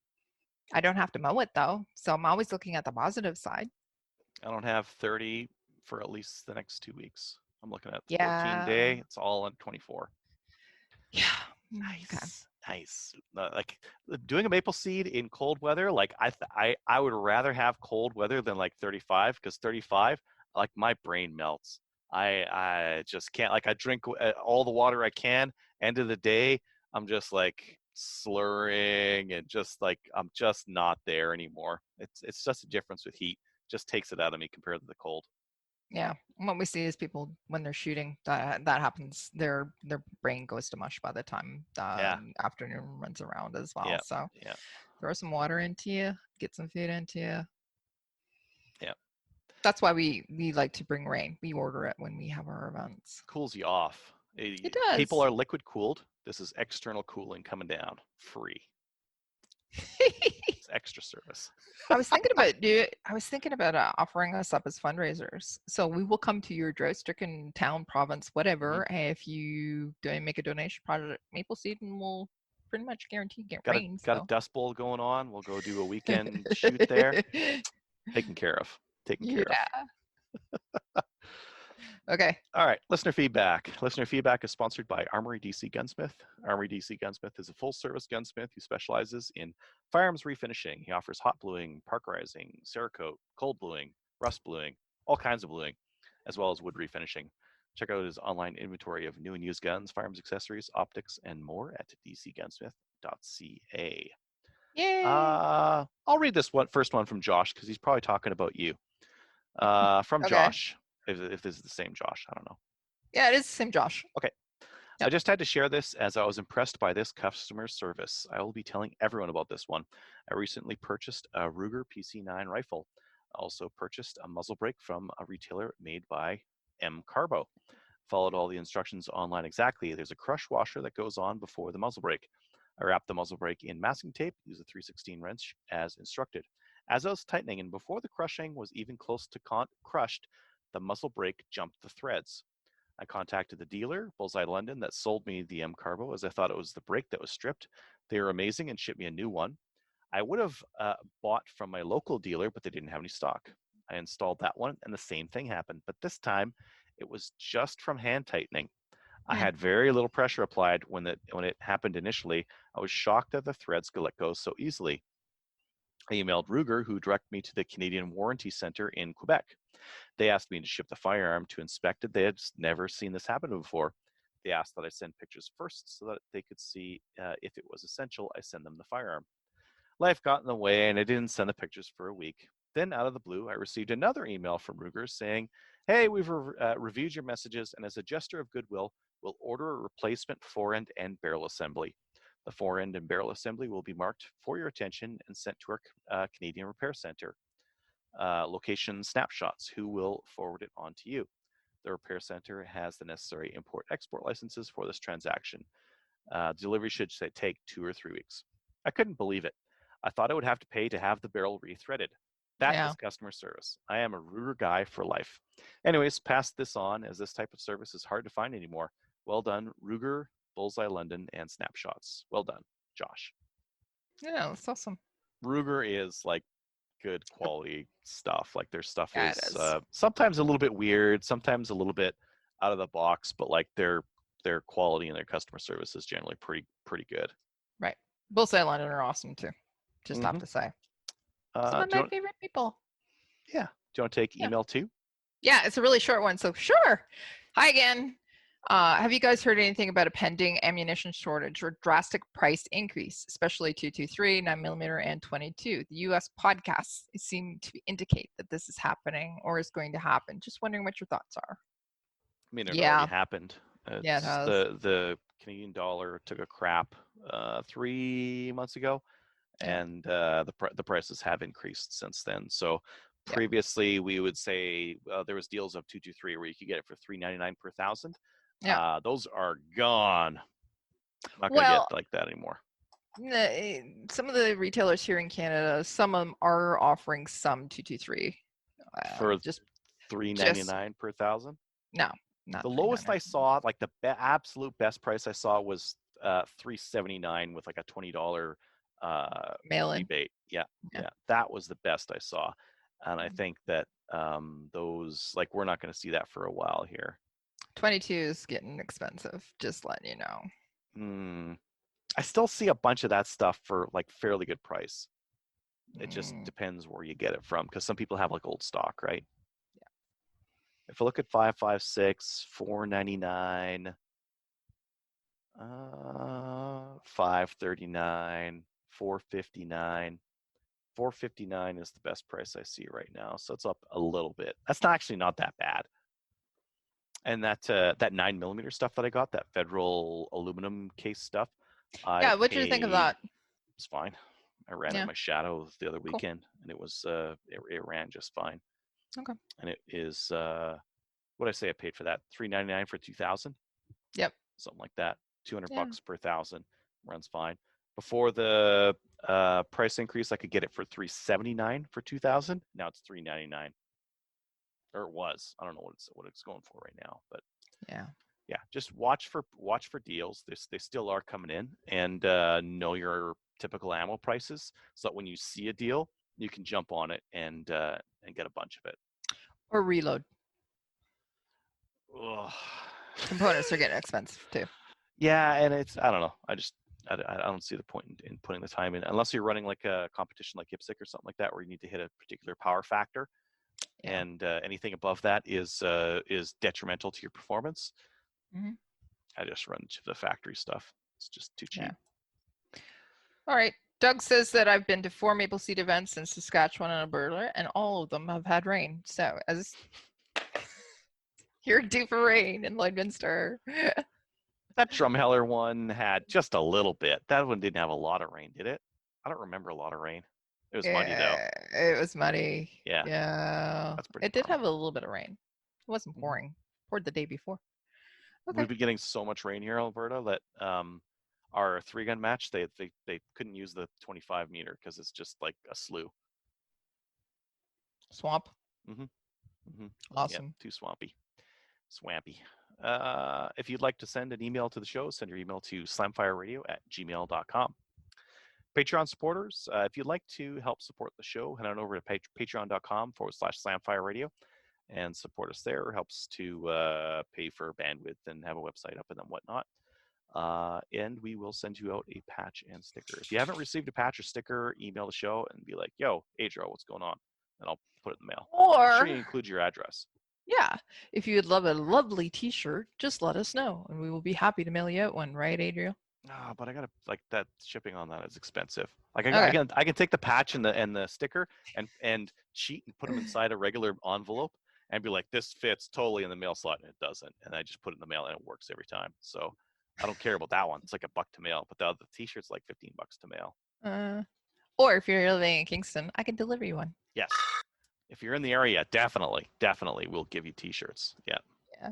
I don't have to mow it though, so I'm always looking at the positive side. I don't have 30 for at least the next 2 weeks. I'm looking at 14-day. It's all on 24. Yeah. Nice. Like doing a maple seed in cold weather, like I would rather have cold weather than like 35 because 35, like my brain melts. I just can't. Like I drink all the water I can. End of the day, I'm just like slurring and just like I'm just not there anymore. It's just a difference with heat. Just takes it out of me compared to the cold. Yeah, what we see is people when they're shooting that happens. Their brain goes to mush by the time afternoon runs around as well. Yeah. So throw some water into you, get some food into you. Yeah, that's why we like to bring rain. We order it when we have our events. Cools you off. It does. People are liquid cooled. This is external cooling coming down free. It's extra service. I was thinking about offering us up as fundraisers. So we will come to your drought-stricken town, province, whatever. Mm-hmm. If you make a donation project Maple Seed, and we'll pretty much guarantee get rain. Got a dust bowl going on. We'll go do a weekend shoot there. Taken care of. Taken care of. Yeah. Okay. All right, listener feedback. Listener feedback is sponsored by Armory DC Gunsmith. Armory DC Gunsmith is a full-service gunsmith who specializes in firearms refinishing. He offers hot bluing, parkerizing, Cerakote, cold bluing, rust bluing, all kinds of bluing, as well as wood refinishing. Check out his online inventory of new and used guns, firearms accessories, optics, and more at dcgunsmith.ca. Yay. I'll read this first one from Josh because he's probably talking about you. From Okay. Josh, if this is the same Josh, I don't know. Yeah, it is the same Josh. Okay. Yep. I just had to share this as I was impressed by this customer service. I will be telling everyone about this one. I recently purchased a Ruger PC9 rifle. I also purchased a muzzle brake from a retailer made by M Carbo. Followed all the instructions online exactly. There's a crush washer that goes on before the muzzle brake. I wrapped the muzzle brake in masking tape, used a 316 wrench as instructed. As I was tightening and before the crushing was even close to crushed, the muzzle brake jumped the threads. I contacted the dealer, Bullseye London, that sold me the M Carbo as I thought it was the brake that was stripped. They were amazing and shipped me a new one. I would have bought from my local dealer, but they didn't have any stock. I installed that one and the same thing happened, but this time it was just from hand tightening. I had very little pressure applied when it happened initially. I was shocked that the threads could let go so easily. I emailed Ruger, who directed me to the Canadian Warranty Center in Quebec. They asked me to ship the firearm to inspect it. They had never seen this happen before. They asked that I send pictures first so that they could see if it was essential. I send them the firearm. Life got in the way, and I didn't send the pictures for a week. Then, out of the blue, I received another email from Ruger saying, "Hey, we've reviewed your messages, and as a gesture of goodwill, we'll order a replacement forend and barrel assembly. The forend and barrel assembly will be marked for your attention and sent to our Canadian Repair Center. Location snapshots, who will forward it on to you. The repair center has the necessary import-export licenses for this transaction. Delivery should take 2 or 3 weeks." I couldn't believe it. I thought I would have to pay to have the barrel rethreaded. That is customer service. I am a Ruger guy for life. Anyways, pass this on as this type of service is hard to find anymore. Well done, Ruger, Bullseye London, and Snapshots. Well done, Josh. Yeah, that's awesome. Ruger is like good quality stuff. Like their stuff Yeah, is, it is. sometimes a little bit weird, sometimes a little bit out of the box, but like their quality and their customer service is generally pretty good. Right. Bullseye London are awesome too. Just have to say. Some of my favorite people. Yeah. Do you want to take email too? Yeah, it's a really short one, so sure. Hi again. Have you guys heard anything about a pending ammunition shortage or drastic price increase, especially 223, 9mm, and 22? The U.S. podcasts seem to indicate that this is happening or is going to happen. Just wondering what your thoughts are. I mean, it already happened. Yeah, it has. The Canadian dollar took a crap 3 months ago, and the prices have increased since then. So previously, we would say there was deals of 223 where you could get it for $3.99 per thousand. Yeah. Those are gone. Not gonna get like that anymore. Some of the retailers here in Canada, some of them are offering some 223 for just $3.99 per thousand. No, not the lowest I saw, like the absolute best price I saw was $3.79 with like a $20 mail-in rebate. Yeah, that was the best I saw, and I think that those, like, we're not going to see that for a while here. 22 is getting expensive, just letting you know. I still see a bunch of that stuff for like fairly good price. It just depends where you get it from, because some people have like old stock, right? Yeah. If I look at 5.56, $4.99, 5.39, 4.59. 4.59 is the best price I see right now, so it's up a little bit. That's actually not that bad. And that 9mm stuff that I got, that federal aluminum case stuff. What do you think of that? It's fine. I ran in my shadow the other weekend, and it was it ran just fine. Okay. And it is what I say I paid for that, $3.99 for 2,000. Yep. Something like that. $200 per thousand runs fine. Before the price increase, I could get it for $3.79 for 2,000. Now it's $3.99. Or it was. I don't know what it's going for right now, but just watch for deals. They still are coming in, and know your typical ammo prices, so that when you see a deal, you can jump on it and get a bunch of it. Or reload. Ugh. Components are getting expensive too. Yeah, and I don't know. I don't see the point in putting the time in unless you're running like a competition like IPSC or something like that, where you need to hit a particular power factor, Yeah. and anything above that is detrimental to your performance. Mhm. I just run the factory stuff. It's just too cheap. Yeah. All right. Doug says that I've been to 4 Maple Seed events in Saskatchewan and Alberta, and all of them have had rain. So as you're due for rain in Lloydminster. That Drumheller one had just a little bit. That one didn't have a lot of rain, did it? I don't remember a lot of rain. It was muddy though. It was muddy. Yeah. Yeah. That's pretty It did normal. have a little bit of rain. It wasn't pouring. Poured the day before. Okay. We've been getting so much rain here in Alberta that our 3-gun match, they couldn't use the 25 meter because it's just like a slough. Swamp. Mm-hmm. Awesome. Yeah, too swampy. If you'd like to send an email to the show, send your email to slamfireradio@gmail.com. Patreon supporters, if you'd like to help support the show, head on over to patreon.com/slamfireradio and support us there. It helps to pay for bandwidth and have a website up and then whatnot. And we will send you out a patch and sticker. If you haven't received a patch or sticker, email the show and be like, yo, Adro, what's going on? And I'll put it in the mail. Make sure Or, you include your address. yeah, if you'd love a lovely t-shirt, just let us know and we will be happy to mail you out one, right, Adriel? But I gotta like that shipping on that is expensive. Like Okay. I can take the patch and the sticker and cheat and put them inside a regular envelope and be like, this fits totally in the mail slot, and it doesn't. And I just put it in the mail and it works every time. So I don't care about that one. It's like $1 to mail, but the other t-shirt's like $15 to mail. Or if you're living in Kingston, I can deliver you one. Yes. If you're in the area, definitely we'll give you t-shirts. Yeah. Yeah.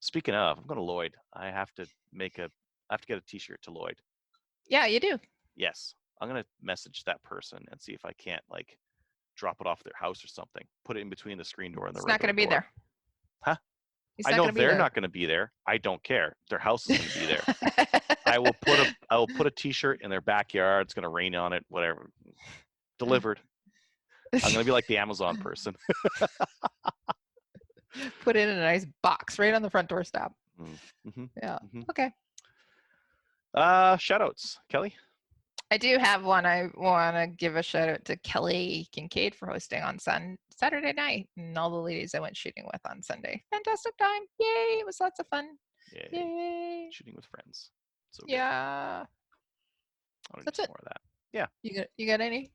Speaking of, I'm going to Lloyd. I have to get a t-shirt to Lloyd. Yeah, you do. Yes. I'm going to message that person and see if I can't like drop it off their house or something. Put it in between the screen door and the It's not going to regular be door. there. Huh? He's I not know gonna be they're there. not going to be there. I don't care. Their house is going to be there. I will put a t-shirt in their backyard. It's going to rain on it, whatever. Delivered. I'm going to be like the Amazon person. Put it in a nice box right on the front doorstep. Mm-hmm. Yeah. Mm-hmm. Okay. Shoutouts, Kelly. I do have one. I want to give a shout out to Kelly Kincaid for hosting on Saturday night and all the ladies I went shooting with on Sunday. Fantastic time. Yay. It was lots of fun. Yay. Yay. Shooting with friends. So good. Yeah. I want to That's do some it. more of that. Yeah. You got any?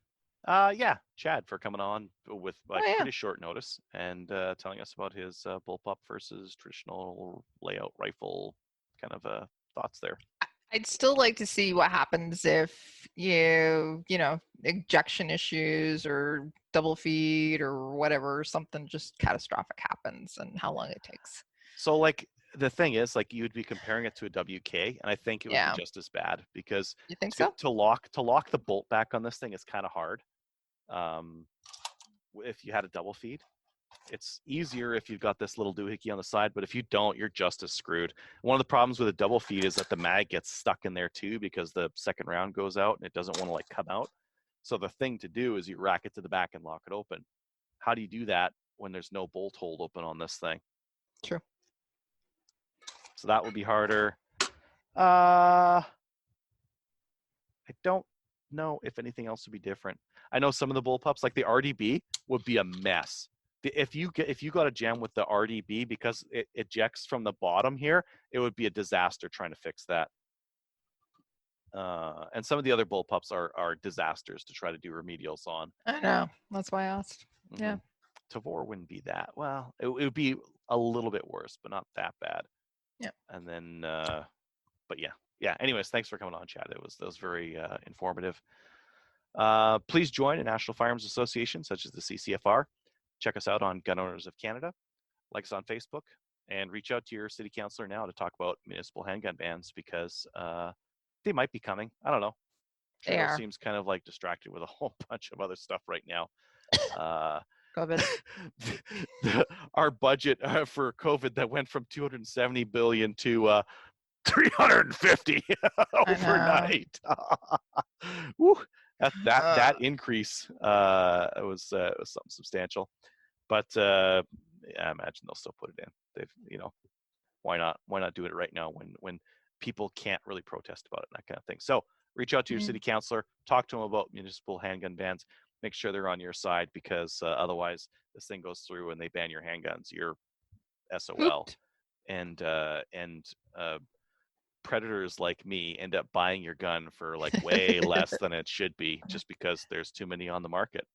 Yeah, Chad for coming on with like yeah. pretty short notice and telling us about his bullpup versus traditional layout rifle kind of thoughts there. I'd still like to see what happens if you know, ejection issues or double feed or whatever, something just catastrophic happens and how long it takes. So like the thing is, like you would be comparing it to a WK, and I think it would be just as bad because you think so? To lock the bolt back on this thing is kind of hard. If you had a double feed, it's easier if you've got this little doohickey on the side, but if you don't, you're just as screwed. One of the problems with a double feed is that the mag gets stuck in there too because the second round goes out and it doesn't want to like come out. So the thing to do is you rack it to the back and lock it open. How do you do that when there's no bolt hold open on this thing? True. So that would be harder. I don't know if anything else would be different. I know some of the bullpups, like the RDB, would be a mess. If you got a jam with the RDB because it ejects from the bottom here, it would be a disaster trying to fix that. And some of the other bullpups are disasters to try to do remedials on. I know. That's why I asked. Mm-hmm. Yeah. Tavor wouldn't be that. Well, it would be a little bit worse, but not that bad. Yeah. And then, but yeah. Anyways, thanks for coming on, Chad. That was very informative. Please join a National Firearms Association such as the CCFR. Check us out on Gun Owners of Canada. Like us on Facebook, and reach out to your city councilor now to talk about municipal handgun bans because they might be coming. I don't know. Trudeau seems kind of like distracted with a whole bunch of other stuff right now. COVID. Our budget for COVID that went from 270 billion to 350 overnight. Woo, that increase was something substantial. But I imagine they'll still put it in. They've, why not do it right now when people can't really protest about it and that kind of thing. So reach out to your city councilor, talk to them about municipal handgun bans, make sure they're on your side, because otherwise this thing goes through and they ban your handguns, you're SOL. And predators like me end up buying your gun for like way less than it should be, just because there's too many on the market.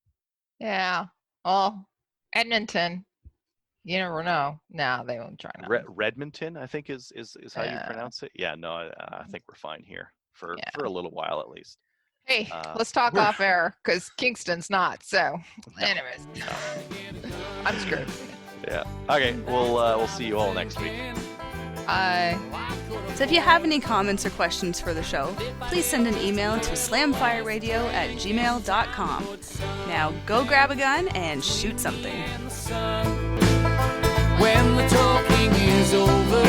Yeah. Well, Edmonton, you never know. No, they won't try now. Redmonton, I think is how you pronounce it. Yeah, no, I think we're fine here for a little while at least. Hey, let's talk off air, because Kingston's not. So, anyways, I'm screwed. Yeah. Okay. We'll see you all next week. Bye. So if you have any comments or questions for the show, please send an email to slamfireradio@gmail.com. Now go grab a gun and shoot something. When the talking is over,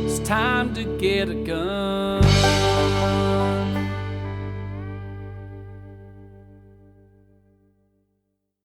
it's time to get a gun.